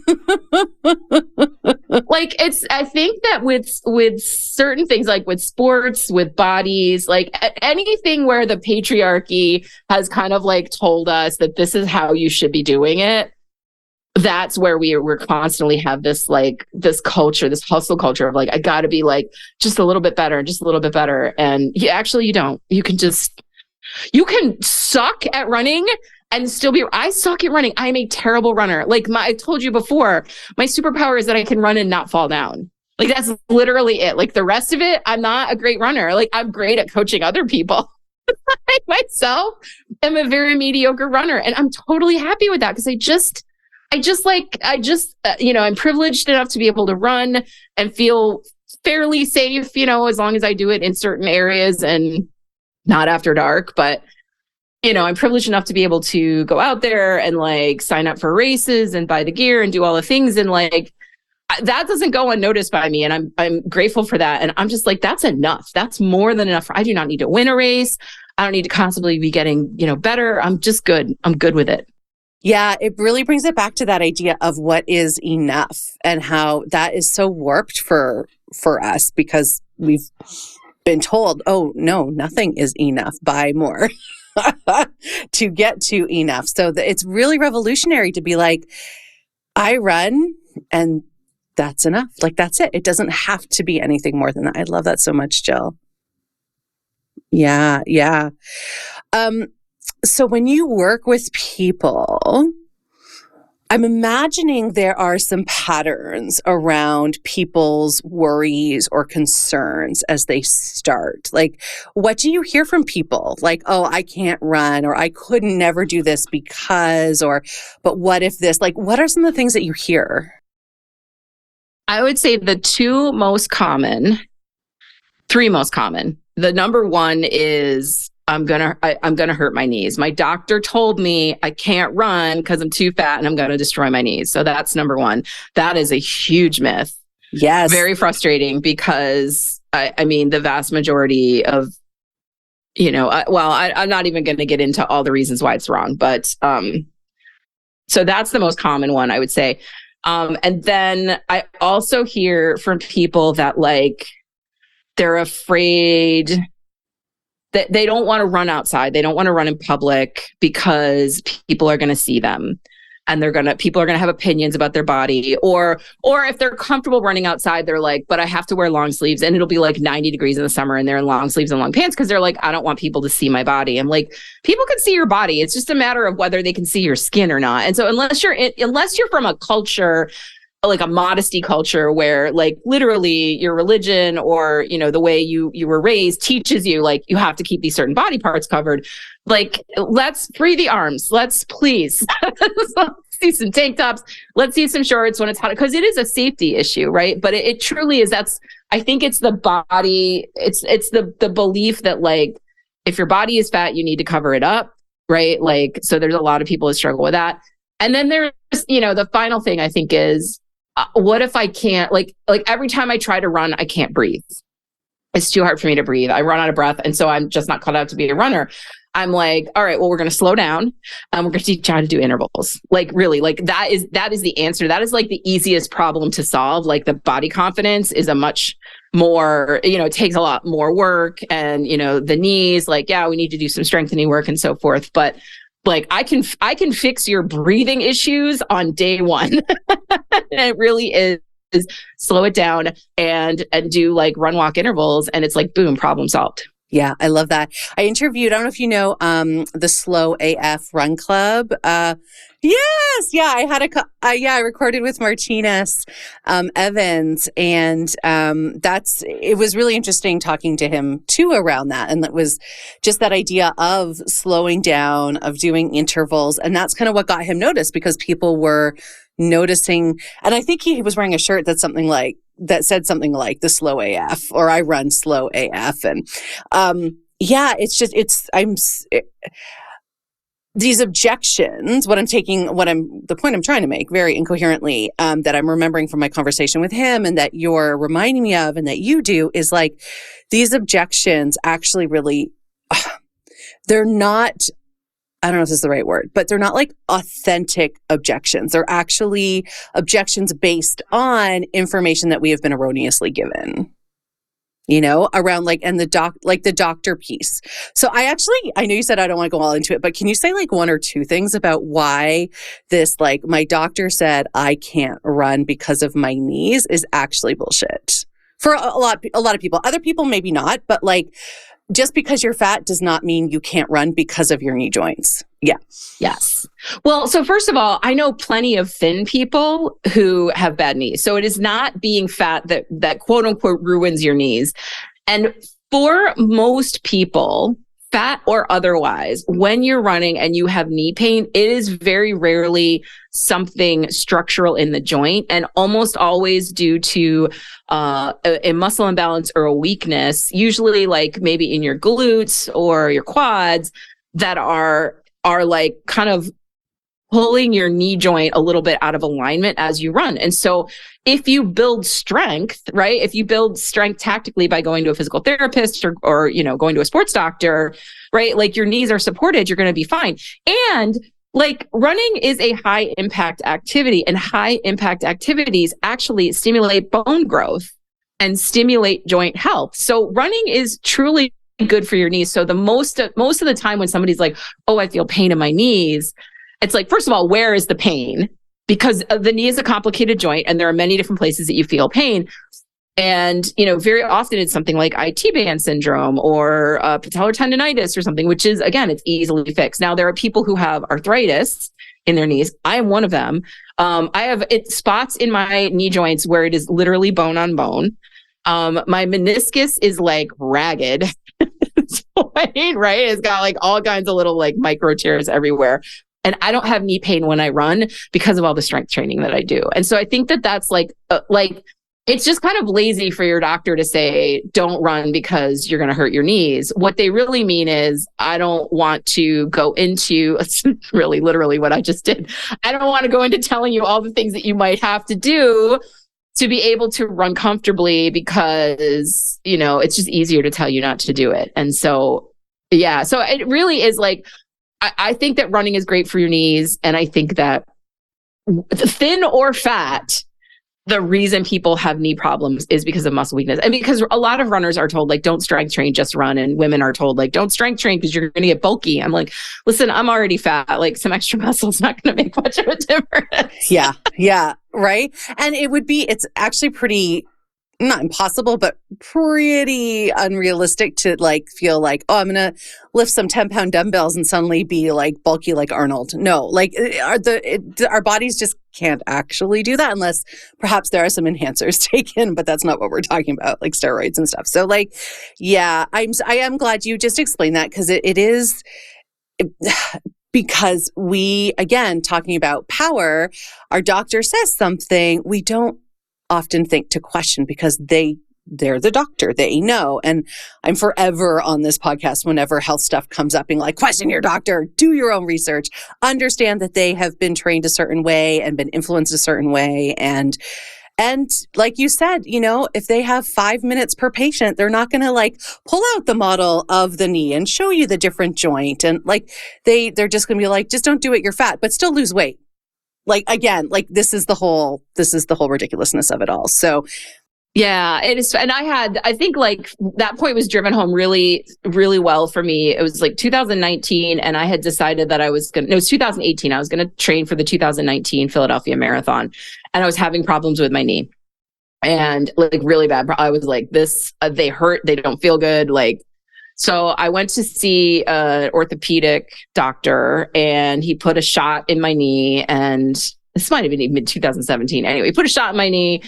Like I think that with certain things, like with sports, with bodies, like anything where the patriarchy has kind of like told us that this is how you should be doing it, that's where we're constantly have this like this culture, this hustle culture of like, I gotta be like just a little bit better, just a little bit better. And you don't. You can suck at running and still I suck at running. I'm a terrible runner. Like I told you before, my superpower is that I can run and not fall down. Like that's literally it. Like the rest of it, I'm not a great runner. Like I'm great at coaching other people. I myself am a very mediocre runner, and I'm totally happy with that because I'm privileged enough to be able to run and feel fairly safe, as long as I do it in certain areas and not after dark. But, I'm privileged enough to be able to go out there and like sign up for races and buy the gear and do all the things. And like, that doesn't go unnoticed by me. And I'm grateful for that. And I'm just like, that's enough. That's more than enough. I do not need to win a race. I don't need to constantly be getting, better. I'm just good. I'm good with it. Yeah, it really brings it back to that idea of what is enough and how that is so warped for us because we've been told, oh, no, nothing is enough. Buy more to get to enough. So it's really revolutionary to be like, I run and that's enough. Like, that's it. It doesn't have to be anything more than that. I love that so much, Jill. Yeah, yeah. So when you work with people, I'm imagining there are some patterns around people's worries or concerns as they start. Like, what do you hear from people? Like, oh, I can't run, or I could never do this because, but what if this? Like, what are some of the things that you hear? I would say the three most common. The number one is I'm gonna hurt my knees. My doctor told me I can't run because I'm too fat and I'm gonna destroy my knees. So that's number one. That is a huge myth. Yes. Very frustrating because I mean the vast majority of, I'm not even going to get into all the reasons why it's wrong, but so that's the most common one, I would say. And then I also hear from people that like they're afraid that they don't want to run outside. They don't want to run in public because people are going to see them and people are going to have opinions about their body. Or if they're comfortable running outside, they're like, but I have to wear long sleeves and it'll be like 90 degrees in the summer and they're in long sleeves and long pants because they're like, I don't want people to see my body. I'm like, people can see your body. It's just a matter of whether they can see your skin or not. And so unless you're from a culture, like a modesty culture where like literally your religion or, the way you were raised teaches you like you have to keep these certain body parts covered. Like, let's free the arms. Let's please let's see some tank tops. Let's see some shorts when it's hot because it is a safety issue, right? But it truly is. I think it's the body. It's the belief that like, if your body is fat, you need to cover it up. Right. Like, so there's a lot of people that struggle with that. And then there's, the final thing I think is, what if I can't, like every time I try to run, I can't breathe. It's too hard for me to breathe. I run out of breath. And so I'm just not cut out to be a runner. I'm like, all right, well, we're going to slow down and we're going to teach you how to do intervals. Like really, like that is the answer. That is like the easiest problem to solve. Like the body confidence is a much more, it takes a lot more work and, the knees, like, yeah, we need to do some strengthening work and so forth. But like I can fix your breathing issues on day one. And it really is slow it down and do like run walk intervals. And it's like, boom, problem solved. Yeah, I love that. I interviewed, I don't know if you know, the Slow AF Run Club. Yes. Yeah. I recorded with Martinez Evans, and it was really interesting talking to him too around that. And that was just that idea of slowing down, of doing intervals. And that's kind of what got him noticed because people were noticing. And I think he was wearing a shirt that's something like, that said something like the slow AF or I run slow AF. And these objections, the point I'm trying to make very incoherently, that I'm remembering from my conversation with him and that you're reminding me of and that you do is like these objections actually really, they're not, I don't know if this is the right word, but they're not like authentic objections. They're actually objections based on information that we have been erroneously given. Around the doctor piece. So I know you said I don't want to go all into it, but can you say like one or two things about why this, like my doctor said I can't run because of my knees is actually bullshit for a lot of people. Other people maybe not, but like just because you're fat does not mean you can't run because of your knee joints. Yeah. Yes. Well, so first of all, I know plenty of thin people who have bad knees. So it is not being fat that quote unquote ruins your knees. And for most people, fat or otherwise, when you're running and you have knee pain, it is very rarely something structural in the joint and almost always due to a muscle imbalance or a weakness, usually like maybe in your glutes or your quads that are like kind of pulling your knee joint a little bit out of alignment as you run. And so if you build strength, right? If you build strength tactically by going to a physical therapist or going to a sports doctor, right? Like your knees are supported, you're going to be fine. And like running is a high impact activity, and high impact activities actually stimulate bone growth and stimulate joint health. So running is truly good for your knees. So the most of the time when somebody's like, oh, I feel pain in my knees, it's like, first of all, where is the pain? Because the knee is a complicated joint and there are many different places that you feel pain. And, very often it's something like IT band syndrome or patellar tendonitis or something, which is, again, it's easily fixed. Now, there are people who have arthritis in their knees. I am one of them. I have spots in my knee joints where it is literally bone on bone. My meniscus is like ragged. Right? It's got like all kinds of little like micro tears everywhere. And I don't have knee pain when I run because of all the strength training that I do. And so I think that that's like it's just kind of lazy for your doctor to say, don't run because you're going to hurt your knees. What they really mean is, I don't want to go into, really literally what I just did. I don't want to go into telling you all the things that you might have to do to be able to run comfortably because, it's just easier to tell you not to do it. And so, yeah, so it really is like, I think that running is great for your knees. And I think that thin or fat, the reason people have knee problems is because of muscle weakness. And because a lot of runners are told, like, don't strength train, just run. And women are told, like, don't strength train because you're going to get bulky. I'm like, listen, I'm already fat. Like, some extra muscle is not going to make much of a difference. Yeah. Yeah. Right. And it's actually pretty, not impossible, but pretty unrealistic to like feel like, oh, I'm going to lift some 10-pound dumbbells and suddenly be like bulky like Arnold. No, like our bodies just can't actually do that unless perhaps there are some enhancers taken, but that's not what we're talking about, like steroids and stuff. So like, yeah, I am glad you just explained that because it is because we, again, talking about power, our doctor says something, we don't often think to question because they're the doctor, they know. And I'm forever on this podcast whenever health stuff comes up being like, question your doctor, do your own research, understand that they have been trained a certain way and been influenced a certain way. And like you said, if they have 5 minutes per patient, they're not going to like pull out the model of the knee and show you the different joint. And like, they're just going to be like, just don't do it, you're fat, but still lose weight. Like, again, like this is the whole ridiculousness of it all. So yeah, it is. And I think like that point was driven home really, really well for me. It was like 2019 and I had decided that it was 2018. I was going to train for the 2019 Philadelphia Marathon and I was having problems with my knee and like really bad. I was like they hurt, they don't feel good. Like, so I went to see an orthopedic doctor and he put a shot in my knee and this might have been mid 2017. Anyway, he put a shot in my knee.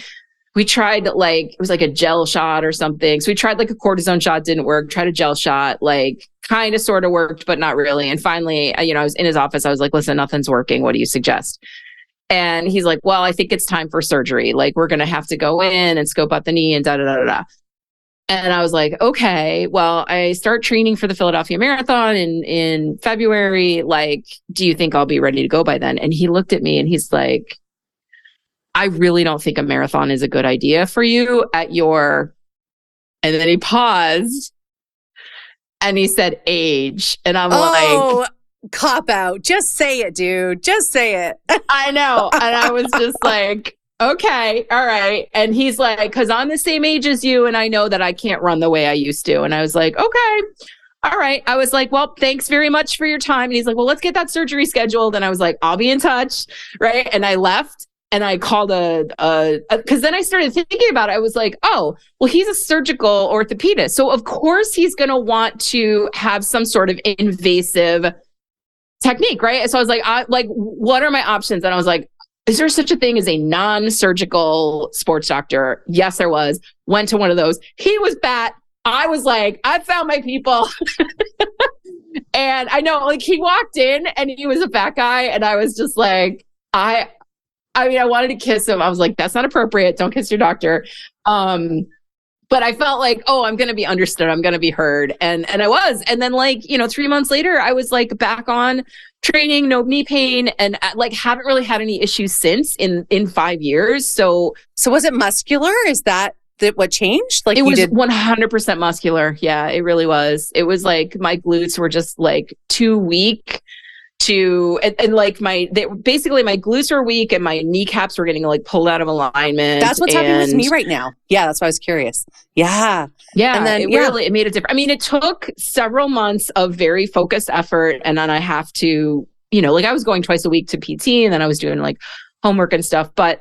We tried it was like a gel shot or something. So we tried like a cortisone shot, didn't work, tried a gel shot, like kind of sort of worked, but not really. And finally, I was in his office. I was like, listen, nothing's working. What do you suggest? And he's like, well, I think it's time for surgery. Like, we're going to have to go in and scope out the knee and da da da da da. And I was like, okay, well, I start training for the Philadelphia Marathon in February. Like, do you think I'll be ready to go by then? And he looked at me and he's like, I really don't think a marathon is a good idea for you at your, and then he paused and he said age. And I'm like, cop out. Just say it, dude. Just say it. I know. And I was just like, okay, all right. And he's like, because I'm the same age as you, and I know that I can't run the way I used to. And I was like, okay, all right. I was like, well, thanks very much for your time. And he's like, well, let's get that surgery scheduled. And I was like, I'll be in touch. Right. And I left and I called because then I started thinking about it. I was like, oh, well, he's a surgical orthopedist. So of course he's going to want to have some sort of invasive technique. Right. So I was like, what are my options? And I was like, is there such a thing as a non-surgical sports doctor? Yes, there was. Went to one of those. He was fat. I was like, I found my people. And I know, like, he walked in and he was a fat guy. And I was just like, I wanted to kiss him. I was like, that's not appropriate. Don't kiss your doctor. But I felt like, oh, I'm going to be understood. I'm going to be heard. And I was. And then 3 months later, I was like back on training, no knee pain, and like haven't really had any issues since in 5 years. So was it muscular? Is that what changed? Like, it was 100% muscular. Yeah, it really was. It was like my glutes were just like too weak and like my glutes were weak and my kneecaps were getting like pulled out of alignment. That's what's happening with me right now. Yeah, that's why I was curious. Yeah. Yeah. And then it made a difference. I mean, it took several months of very focused effort. And then I have to, I was going twice a week to PT and then I was doing like homework and stuff. But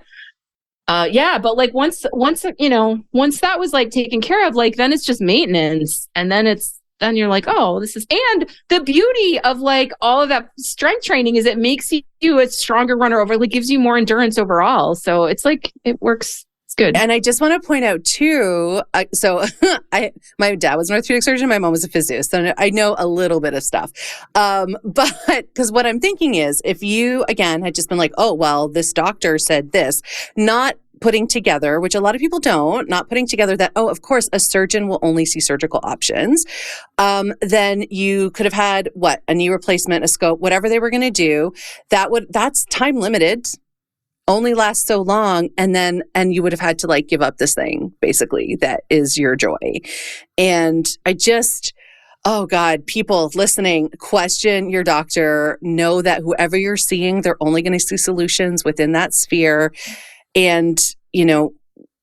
but like once that was like taken care of, like then it's just maintenance. And then you're like, oh, and the beauty of like all of that strength training is it makes you a stronger runner over, like gives you more endurance overall. So it's like, it works. It's good. And I just want to point out too, my dad was an orthopedic surgeon. My mom was a physio. So I know a little bit of stuff. But because what I'm thinking is if you, again, had just been like, oh, well, this doctor said this, not putting together, which a lot of people don't, not putting together that, oh, of course, a surgeon will only see surgical options. Then you could have had a knee replacement, a scope, whatever they were going to do. That's time limited, only lasts so long. And you would have had to like give up this thing, basically, that is your joy. And oh God, people listening, question your doctor, know that whoever you're seeing, they're only going to see solutions within that sphere. And,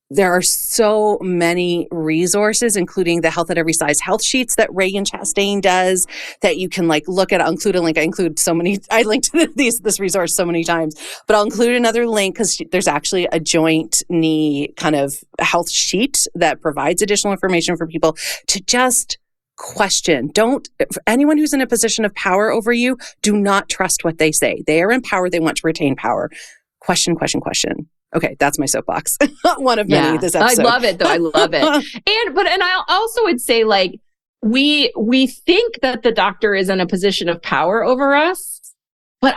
there are so many resources, including the Health at Every Size Health Sheets that Reagan Chastain does, that you can like look at. I'll include a link. I linked to this resource so many times, but I'll include another link because there's actually a joint knee kind of health sheet that provides additional information for people to just question. Anyone who's in a position of power over you, do not trust what they say. They are in power. They want to retain power. Question. Okay, that's my soapbox. One of many this episode. I love it though. I love it. And I also would say like we think that the doctor is in a position of power over us, but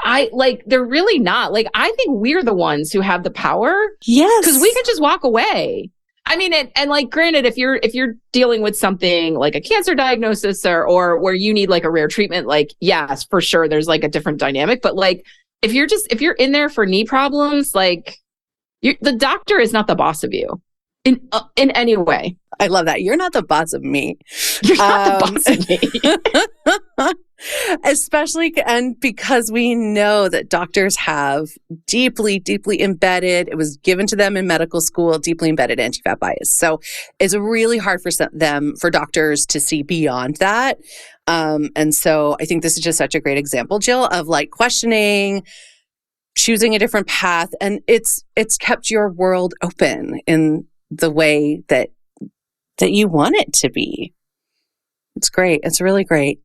they're really not. Like I think we're the ones who have the power. Yes. Because we can just walk away. I mean, and like granted, if you're dealing with something like a cancer diagnosis or where you need like a rare treatment, like yes, for sure there's like a different dynamic. But like if you're in there for knee problems, like the doctor is not the boss of you in any way. I love that. You're not the boss of me. You're not the boss of me. Especially, and because we know that doctors have deeply, deeply embedded, it was given to them in medical school, deeply embedded anti-fat bias. So it's really hard for doctors to see beyond that. And so I think this is just such a great example, Jill, of like questioning, choosing a different path, and it's kept your world open in the way that you want it to be. It's great. It's really great.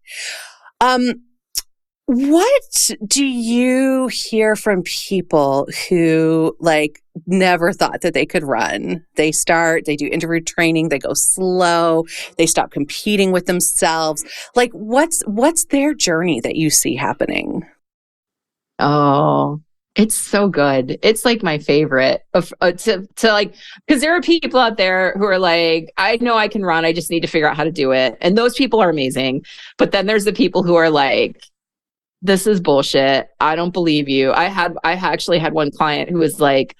What do you hear from people who like never thought that they could run? They do interval training, they go slow, they stop competing with themselves. Like what's their journey that you see happening? Oh, It's so good. It's like my favorite to like, because there are people out there who are like, I know I can run. I just need to figure out how to do it. And those people are amazing. But then there's the people who are like, this is bullshit. I don't believe you. I actually had one client who was like,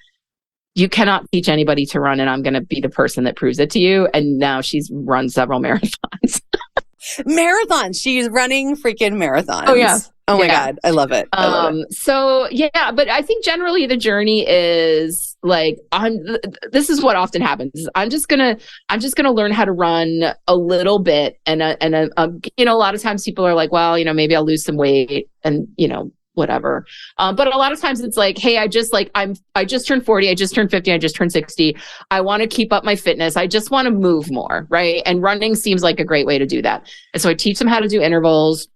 you cannot teach anybody to run, and I'm going to be the person that proves it to you. And now she's run several marathons. Marathons. She's running freaking marathons. Oh, yeah. Oh my God. I love it. So yeah, but I think generally the journey is like, this is what often happens. I'm just going to learn how to run a little bit. And you know, a lot of times people are like, well, you know, maybe I'll lose some weight and, you know, whatever. But a lot of times it's like, hey, I just turned 40. I just turned 50. I just turned 60. I want to keep up my fitness. I just want to move more. Right. And running seems like a great way to do that. And so I teach them how to do intervals,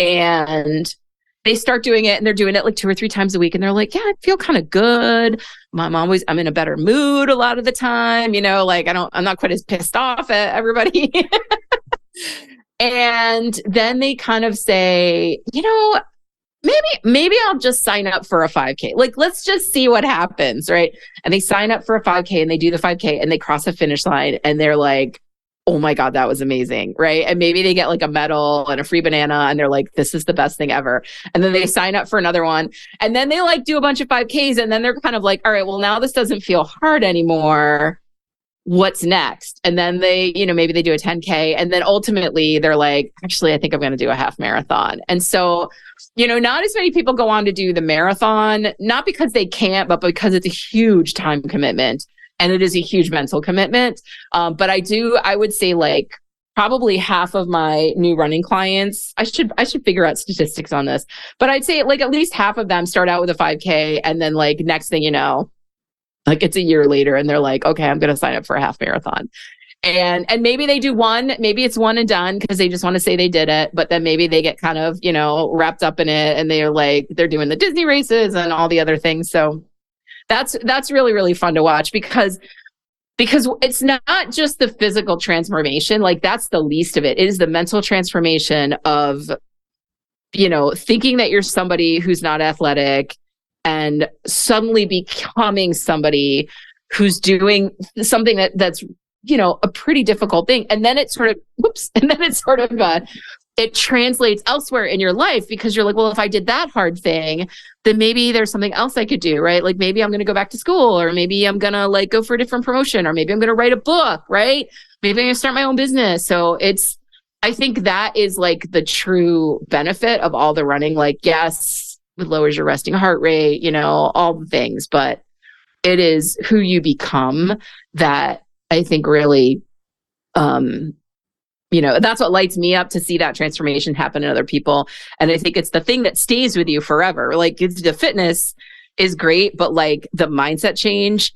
and they start doing it, and they're doing it like 2 or 3 times a week. And they're like, yeah, I feel kind of good. I'm in a better mood a lot of the time. You know, like I'm not quite as pissed off at everybody. And then they kind of say, you know, maybe I'll just sign up for a 5K. Like, let's just see what happens. Right. And they sign up for a 5K, and they do the 5K, and they cross a finish line, and they're like, oh my God, that was amazing. Right. And maybe they get like a medal and a free banana, and they're like, this is the best thing ever. And then they sign up for another one, and then they like do a bunch of 5Ks. And then they're kind of like, all right, well, now this doesn't feel hard anymore. What's next? And then they, you know, maybe they do a 10K, and then ultimately they're like, actually, I think I'm going to do a half marathon. And so, you know, not as many people go on to do the marathon, not because they can't, but because it's a huge time commitment, and it is a huge mental commitment. But I would say like probably half of my new running clients, I should figure out statistics on this, but I'd say like at least half of them start out with a 5K, and then like next thing you know, like it's a year later, and they're like, okay, I'm going to sign up for a half marathon. And maybe they do one, maybe it's one and done because they just want to say they did it. But then maybe they get kind of, you know, wrapped up in it, and they're like, they're doing the Disney races and all the other things. So that's really, really fun to watch because it's not just the physical transformation. Like that's the least of it. It is the mental transformation of, you know, thinking that you're somebody who's not athletic, and suddenly becoming somebody who's doing something that's, you know, a pretty difficult thing. And then it sort of, it translates elsewhere in your life, because you're like, well, if I did that hard thing, then maybe there's something else I could do, right? Like maybe I'm going to go back to school, or maybe I'm going to like go for a different promotion, or maybe I'm going to write a book, right? Maybe I'm going to start my own business. So I think that is like the true benefit of all the running. Like, yes, it lowers your resting heart rate, you know, all the things, but it is who you become that I think really, you know, that's what lights me up to see that transformation happen in other people. And I think it's the thing that stays with you forever. Like the fitness is great, but like the mindset change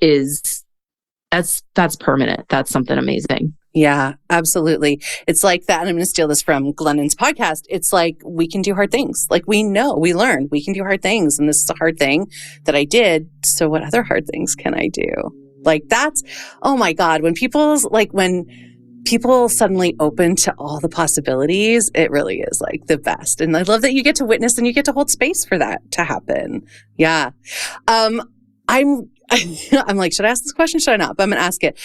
that's permanent. That's something amazing. Yeah, absolutely. It's like that. And I'm going to steal this from Glennon's podcast. It's like, we can do hard things. Like we learn we can do hard things. And this is a hard thing that I did. So what other hard things can I do? Like that's, oh my God, when people suddenly open to all the possibilities, it really is like the best. And I love that you get to witness and you get to hold space for that to happen. Yeah. I'm like, should I ask this question? Should I not? But I'm going to ask it.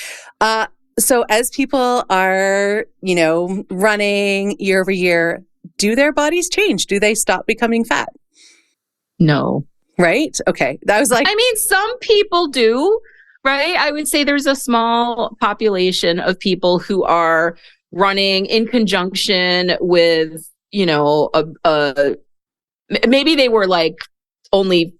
So as people are, you know, running year over year, do their bodies change? Do they stop becoming fat? No. Right? Okay. That was like, I mean, some people do. Right. I would say there's a small population of people who are running in conjunction with, you know, maybe they were like only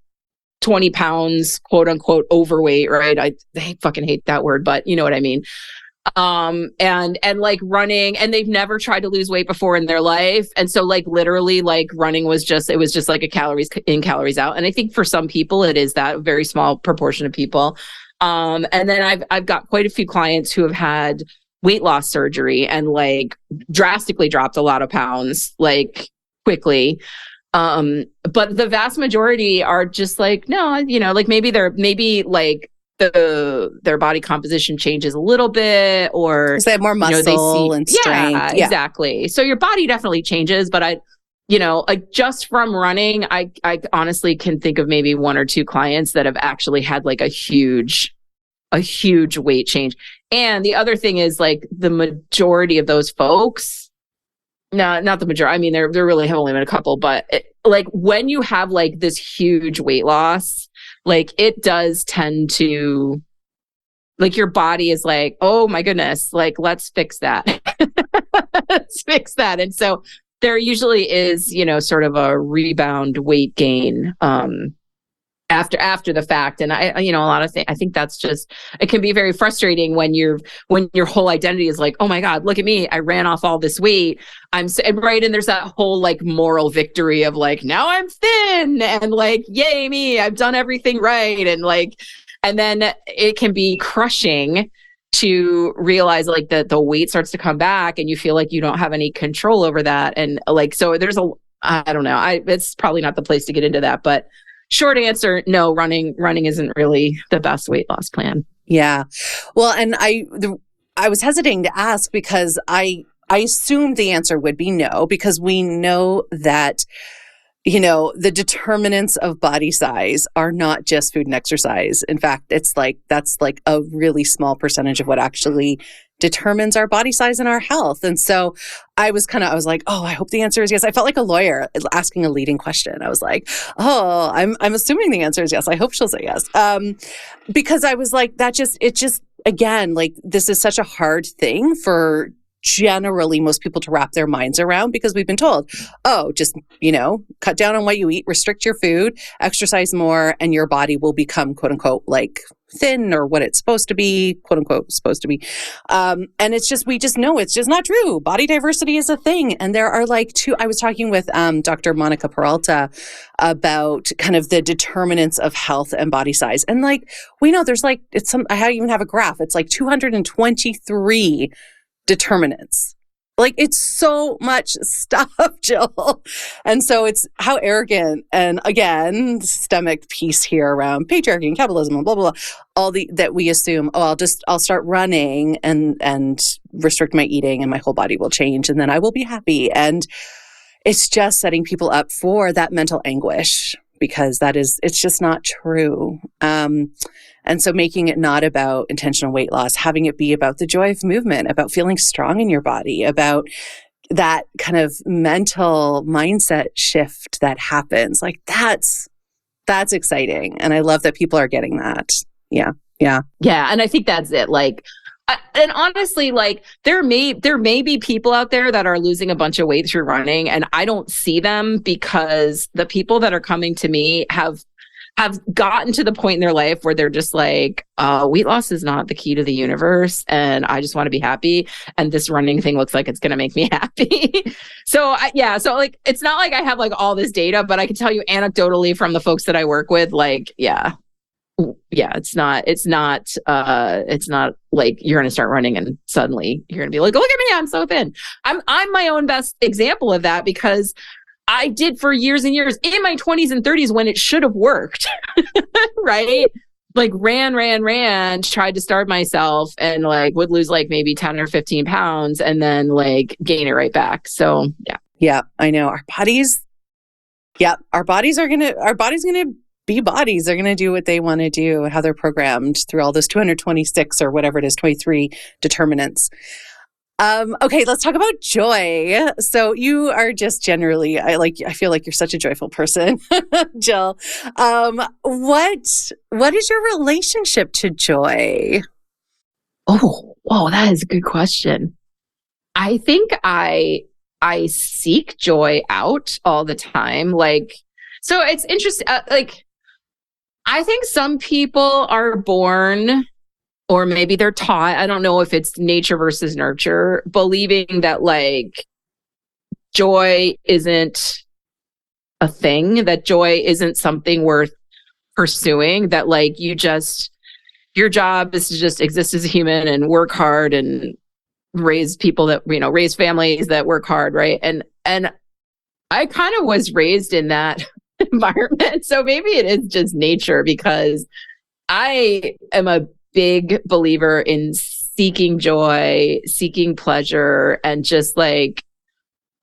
20 pounds, quote unquote, overweight. Right. I fucking hate that word, but you know what I mean? And like running, and they've never tried to lose weight before in their life. And so like literally like running was just like a calories in, calories out. And I think for some people it is that very small proportion of people. And then I've got quite a few clients who have had weight loss surgery and like drastically dropped a lot of pounds, like quickly. But the vast majority are just like, no, you know, like maybe like their body composition changes a little bit, or they have more muscle and strength. Yeah, exactly. So your body definitely changes, but like just from running, I honestly can think of maybe one or two clients that have actually had like a huge weight change. And the other thing is like the majority of those folks, no, not the majority. I mean, there really have only been a couple, but like when you have like this huge weight loss, like it does tend to, like your body is like, oh my goodness, like let's fix that. Let's fix that. And so there usually is, sort of a rebound weight gain after the fact. And I a lot of things, I think that's just, it can be very frustrating when your whole identity is like, oh my God, look at me, I ran off all this weight. Right. And there's that whole like moral victory of like, now I'm thin and like, yay me, I've done everything right. And then it can be crushing to realize like that the weight starts to come back and you feel like you don't have any control over that. And like, so I don't know, it's probably not the place to get into that, but short answer, no, running isn't really the best weight loss plan. Yeah. Well, and I was hesitating to ask because I assumed the answer would be no, because we know that the determinants of body size are not just food and exercise. In fact, that's like a really small percentage of what actually determines our body size and our health. And so I was like, oh, I hope the answer is yes. I felt like a lawyer asking a leading question. I was like, oh, I'm assuming the answer is yes. I hope she'll say yes. Because I was like, again, like this is such a hard thing for generally most people to wrap their minds around, because we've been told, oh, just, cut down on what you eat, restrict your food, exercise more, and your body will become quote unquote like thin or what it's supposed to be, quote unquote supposed to be. And we just know it's just not true. Body diversity is a thing. And there are I was talking with Dr. Monica Peralta about kind of the determinants of health and body size. And we know there's I even have a graph. It's 223 determinants. It's so much stuff, Jill. And so it's how arrogant, and again, systemic piece here around patriarchy and capitalism and blah, blah, blah, that we assume, oh, I'll start running and restrict my eating and my whole body will change and then I will be happy. And it's just setting people up for that mental anguish, because it's just not true. And so making it not about intentional weight loss, having it be about the joy of movement, about feeling strong in your body, about that kind of mental mindset shift that happens. That's exciting. And I love that people are getting that. Yeah. Yeah. Yeah. And I think that's it. And honestly, there may be people out there that are losing a bunch of weight through running, and I don't see them because the people that are coming to me have gotten to the point in their life where they're just like, weight loss is not the key to the universe, and I just want to be happy. And this running thing looks like it's going to make me happy. So it's not like I have all this data, but I can tell you anecdotally from the folks that I work with, it's not like you're going to start running and suddenly you're going to be like, look at me, I'm so thin. I'm my own best example of that, because I did for years and years in my 20s and 30s when it should have worked, right? Ran, tried to starve myself and would lose maybe 10 or 15 pounds and then gain it right back. So yeah. Yeah, I know. Our bodies are going to be bodies. They're going to do what they want to do, how they're programmed through all those 226 or whatever it is, 23 determinants. Okay, let's talk about joy. So you are just generally, I feel like you're such a joyful person, Jill. What is your relationship to joy? Oh, whoa, that is a good question. I think I seek joy out all the time. So it's interesting. I think some people are born, or maybe they're taught, I don't know if it's nature versus nurture, believing that joy isn't a thing, that joy isn't something worth pursuing, that your job is to just exist as a human and work hard and raise people that, raise families that work hard, right? And I kind of was raised in that environment. So maybe it is just nature, because I am a big believer in seeking joy, seeking pleasure, and just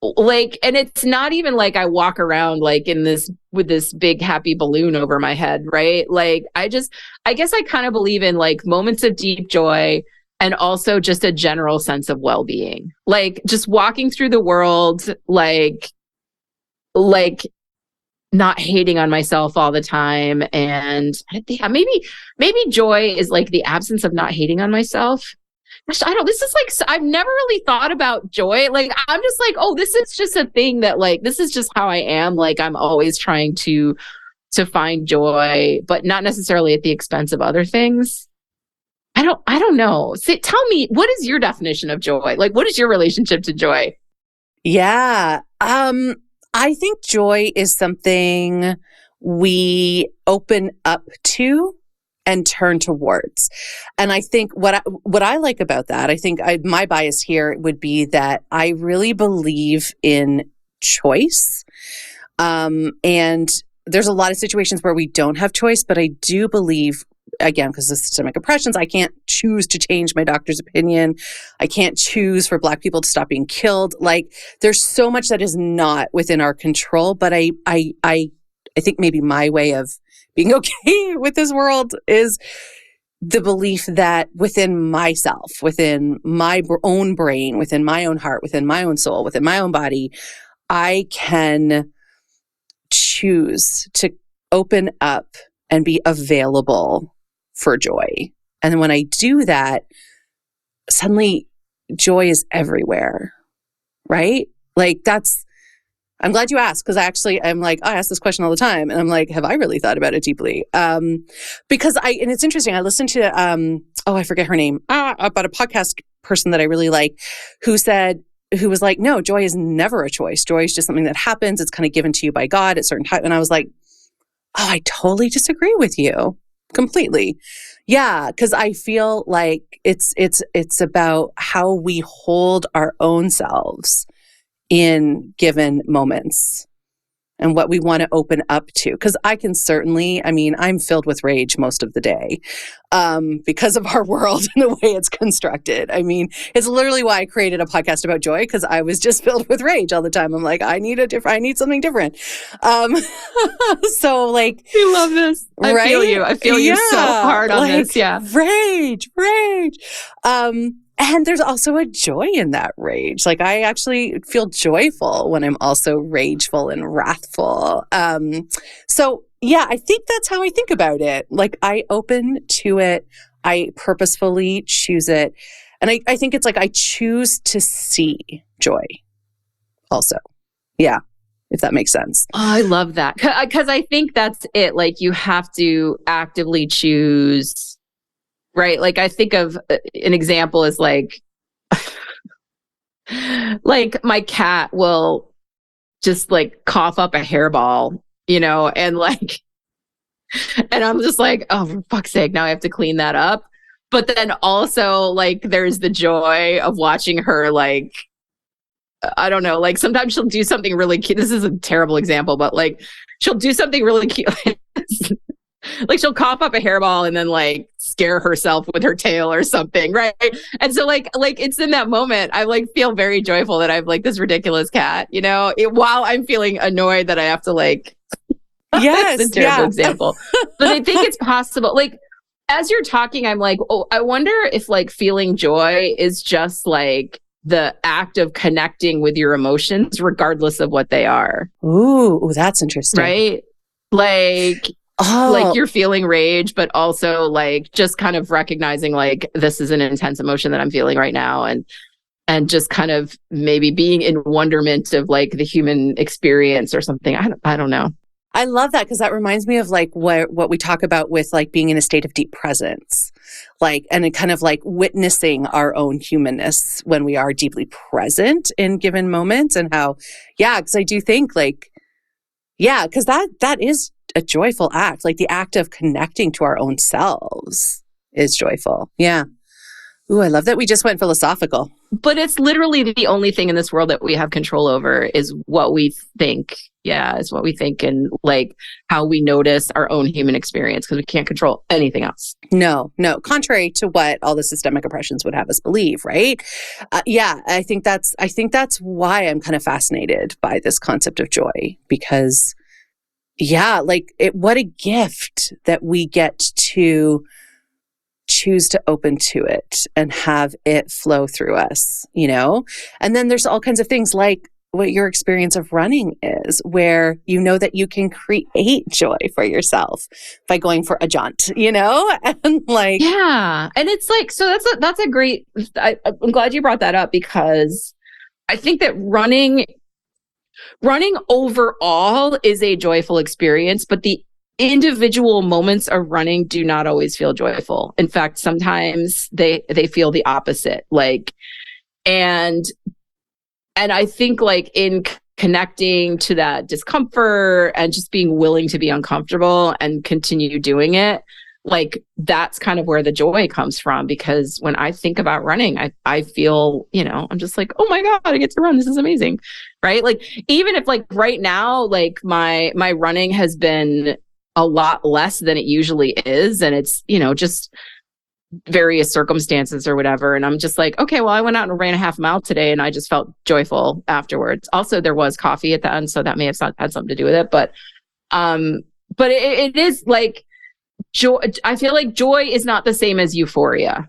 like, and it's not even like I walk around like in this with this big happy balloon over my head, right? Like I guess I kind of believe in like moments of deep joy and also just a general sense of well-being. Like just walking through the world, like not hating on myself all the time. And yeah, maybe joy is like the absence of not hating on myself. Gosh, this is like, I've never really thought about joy. Like, I'm just like, oh, this is just a thing that like, this is just how I am. Like, I'm always trying to find joy, but not necessarily at the expense of other things. I don't know. Tell me, what is your definition of joy? Like, what is your relationship to joy? Yeah. I think joy is something we open up to and turn towards. And I think what I like about that, I think my bias here would be that I really believe in choice. And there's a lot of situations where we don't have choice, but I do believe, again, because of systemic oppressions, I can't choose to change my doctor's opinion. I can't choose for Black people to stop being killed. Like there's so much that is not within our control, but I think maybe my way of being okay with this world is the belief that within myself, within my own brain, within my own heart, within my own soul, within my own body, I can choose to open up and be available for joy. And when I do that, suddenly joy is everywhere, right? Like I'm glad you asked, because I'm like, I ask this question all the time. And I'm like, have I really thought about it deeply? Because and it's interesting. I listened to, I forget her name, about a podcast person that I really like who was like, no, joy is never a choice. Joy is just something that happens. It's kind of given to you by God at certain times. And I was like, oh, I totally disagree with you completely. Yeah. Cause I feel like it's about how we hold our own selves in given moments and what we want to open up to. Because I can certainly, I'm filled with rage most of the day because of our world and the way it's constructed. It's literally why I created a podcast about joy, because I was just filled with rage all the time. I'm like, I need something different. So like, I love this. I feel you. I feel you so hard on this. Yeah. Rage. And there's also a joy in that rage. Like I actually feel joyful when I'm also rageful and wrathful. So yeah, I think that's how I think about it. Like I open to it. I purposefully choose it. And I think it's like I choose to see joy also. Yeah. If that makes sense. Oh, I love that. Because I think that's it. Like you have to actively choose. Right. Like I think of an example is like my cat will just like cough up a hairball, and like, and I'm just like, oh, for fuck's sake, now I have to clean that up. But then also like, there's the joy of watching her, like, I don't know, like sometimes she'll do something really cute. This is a terrible example, but like she'll do something really cute. Like she'll cough up a hairball and then like scare herself with her tail or something, right? And so like it's in that moment I like feel very joyful that I have like this ridiculous cat, while I'm feeling annoyed that I have to like. Yes, that's a terrible example, but I think it's possible. Like as you're talking, I'm like, oh, I wonder if like feeling joy is just like the act of connecting with your emotions, regardless of what they are. Ooh, that's interesting, right? Like. Oh. Like you're feeling rage, but also like just kind of recognizing like this is an intense emotion that I'm feeling right now, and just kind of maybe being in wonderment of like the human experience or something. I don't know. I love that because that reminds me of like what we talk about with like being in a state of deep presence, like and kind of like witnessing our own humanness when we are deeply present in given moments, and how because I do think like because that is a joyful act. Like the act of connecting to our own selves is joyful. Yeah. Ooh, I love that we just went philosophical. But it's literally the only thing in this world that we have control over is what we think, Yeah, is what we think, and like how we notice our own human experience, because we can't control anything else. No. Contrary to what all the systemic oppressions would have us believe, right? Yeah, I think that's why I'm kind of fascinated by this concept of joy, because yeah, like what a gift that we get to choose to open to it and have it flow through us, you know? And then there's all kinds of things like what your experience of running is, where you know that you can create joy for yourself by going for a jaunt, you know? And like, yeah. And it's like, so that's a great, I'm glad you brought that up, because I think that running overall is a joyful experience, but the individual moments of running do not always feel joyful. In fact, sometimes they feel the opposite. Like, and I think like in connecting to that discomfort and just being willing to be uncomfortable and continue doing it, like that's kind of where the joy comes from. Because when I think about running, I feel, you know, I'm just like, oh my God, I get to run. This is amazing. Right. Like, even if like right now, like my running has been a lot less than it usually is. And it's, you know, just various circumstances or whatever. And I'm just like, okay, well, I went out and ran a half mile today and I just felt joyful afterwards. Also, there was coffee at the end, so that may have had something to do with it. But it is like joy. I feel like joy is not the same as euphoria,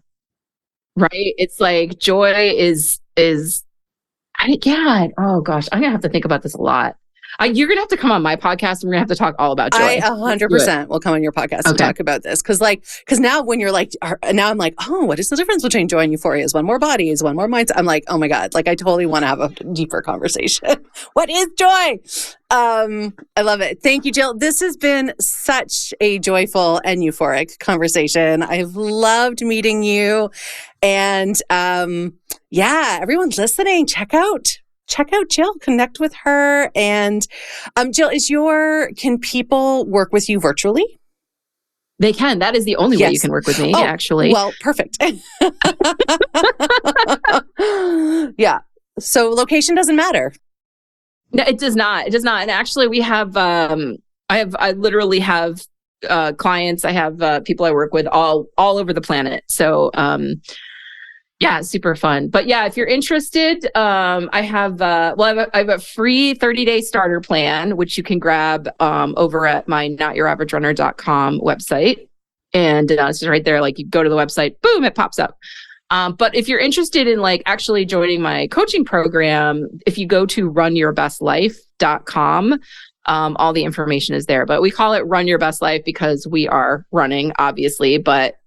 right? It's like joy is, yeah. Oh gosh, I'm gonna have to think about this a lot. You're gonna have to come on my podcast, and we're gonna have to talk all about joy. I 100% will come on your podcast to talk about this, because now when you're like, now I'm like, oh, what is the difference between joy and euphoria? Is one more body? Is one more mind? I'm like, oh my God, like I totally want to have a deeper conversation. What is joy? I love it. Thank you, Jill. This has been such a joyful and euphoric conversation. I've loved meeting you, and yeah, everyone listening, check out Jill, connect with her. And Jill, can people work with you virtually? They can. That is the only way you can work with me, actually. Well, perfect. Yeah. So location doesn't matter. No, it does not. It does not. And actually we have, I literally have clients. I have people I work with all over the planet. So, yeah, super fun. But yeah, if you're interested, I have a free 30-day starter plan, which you can grab over at my notyouraverage-runner.com website. And it's right there. Like, you go to the website, boom, it pops up. But if you're interested in like actually joining my coaching program, if you go to runyourbestlife.com, all the information is there. But we call it Run Your Best Life because we are running, obviously, but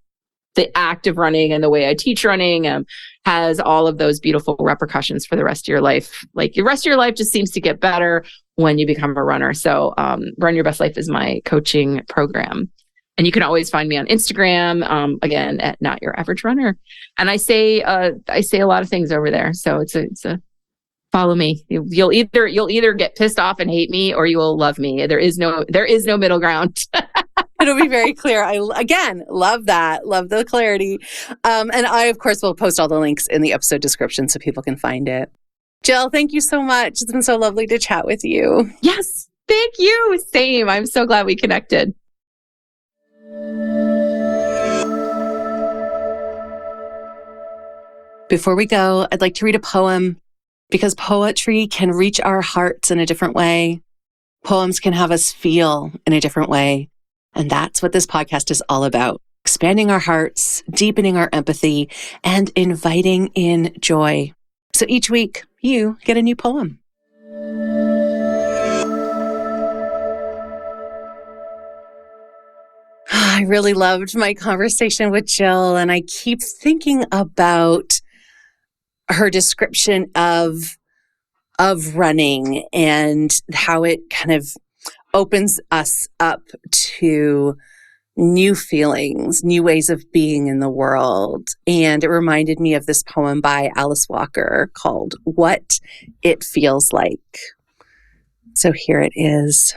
the act of running and the way I teach running has all of those beautiful repercussions for the rest of your life. Like, the rest of your life just seems to get better when you become a runner. So Run Your Best Life is my coaching program. And you can always find me on Instagram, again, at Not Your Average Runner. And I say a lot of things over there. So it's a follow me. You'll either get pissed off and hate me, or you will love me. There is no middle ground. It'll be very clear. I, again, love that. Love the clarity. And I, of course, will post all the links in the episode description so people can find it. Jill, thank you so much. It's been so lovely to chat with you. Yes, thank you. Same. I'm so glad we connected. Before we go, I'd like to read a poem, because poetry can reach our hearts in a different way. Poems can have us feel in a different way. And that's what this podcast is all about. Expanding our hearts, deepening our empathy, and inviting in joy. So each week, you get a new poem. I really loved my conversation with Jill, and I keep thinking about her description of running and how it kind of opens us up to new feelings, new ways of being in the world. And it reminded me of this poem by Alice Walker called What It Feels Like. So here it is.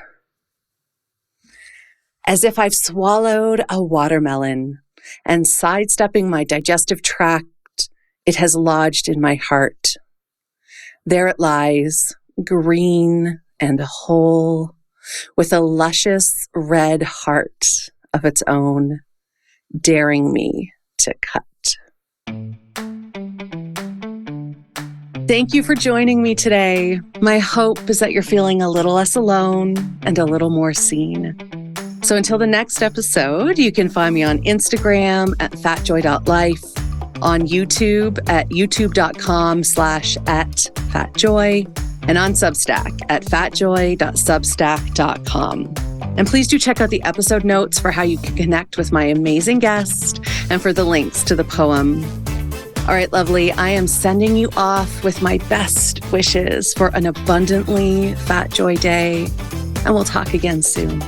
As if I've swallowed a watermelon, and sidestepping my digestive tract, it has lodged in my heart. There it lies, green and whole, with a luscious red heart of its own, daring me to cut. Thank you for joining me today. My hope is that you're feeling a little less alone and a little more seen. So until the next episode, you can find me on Instagram at fatjoy.life, on YouTube at youtube.com/@fatjoy, and on Substack at fatjoy.substack.com. And please do check out the episode notes for how you can connect with my amazing guest and for the links to the poem. All right, lovely. I am sending you off with my best wishes for an abundantly Fat Joy day, and we'll talk again soon.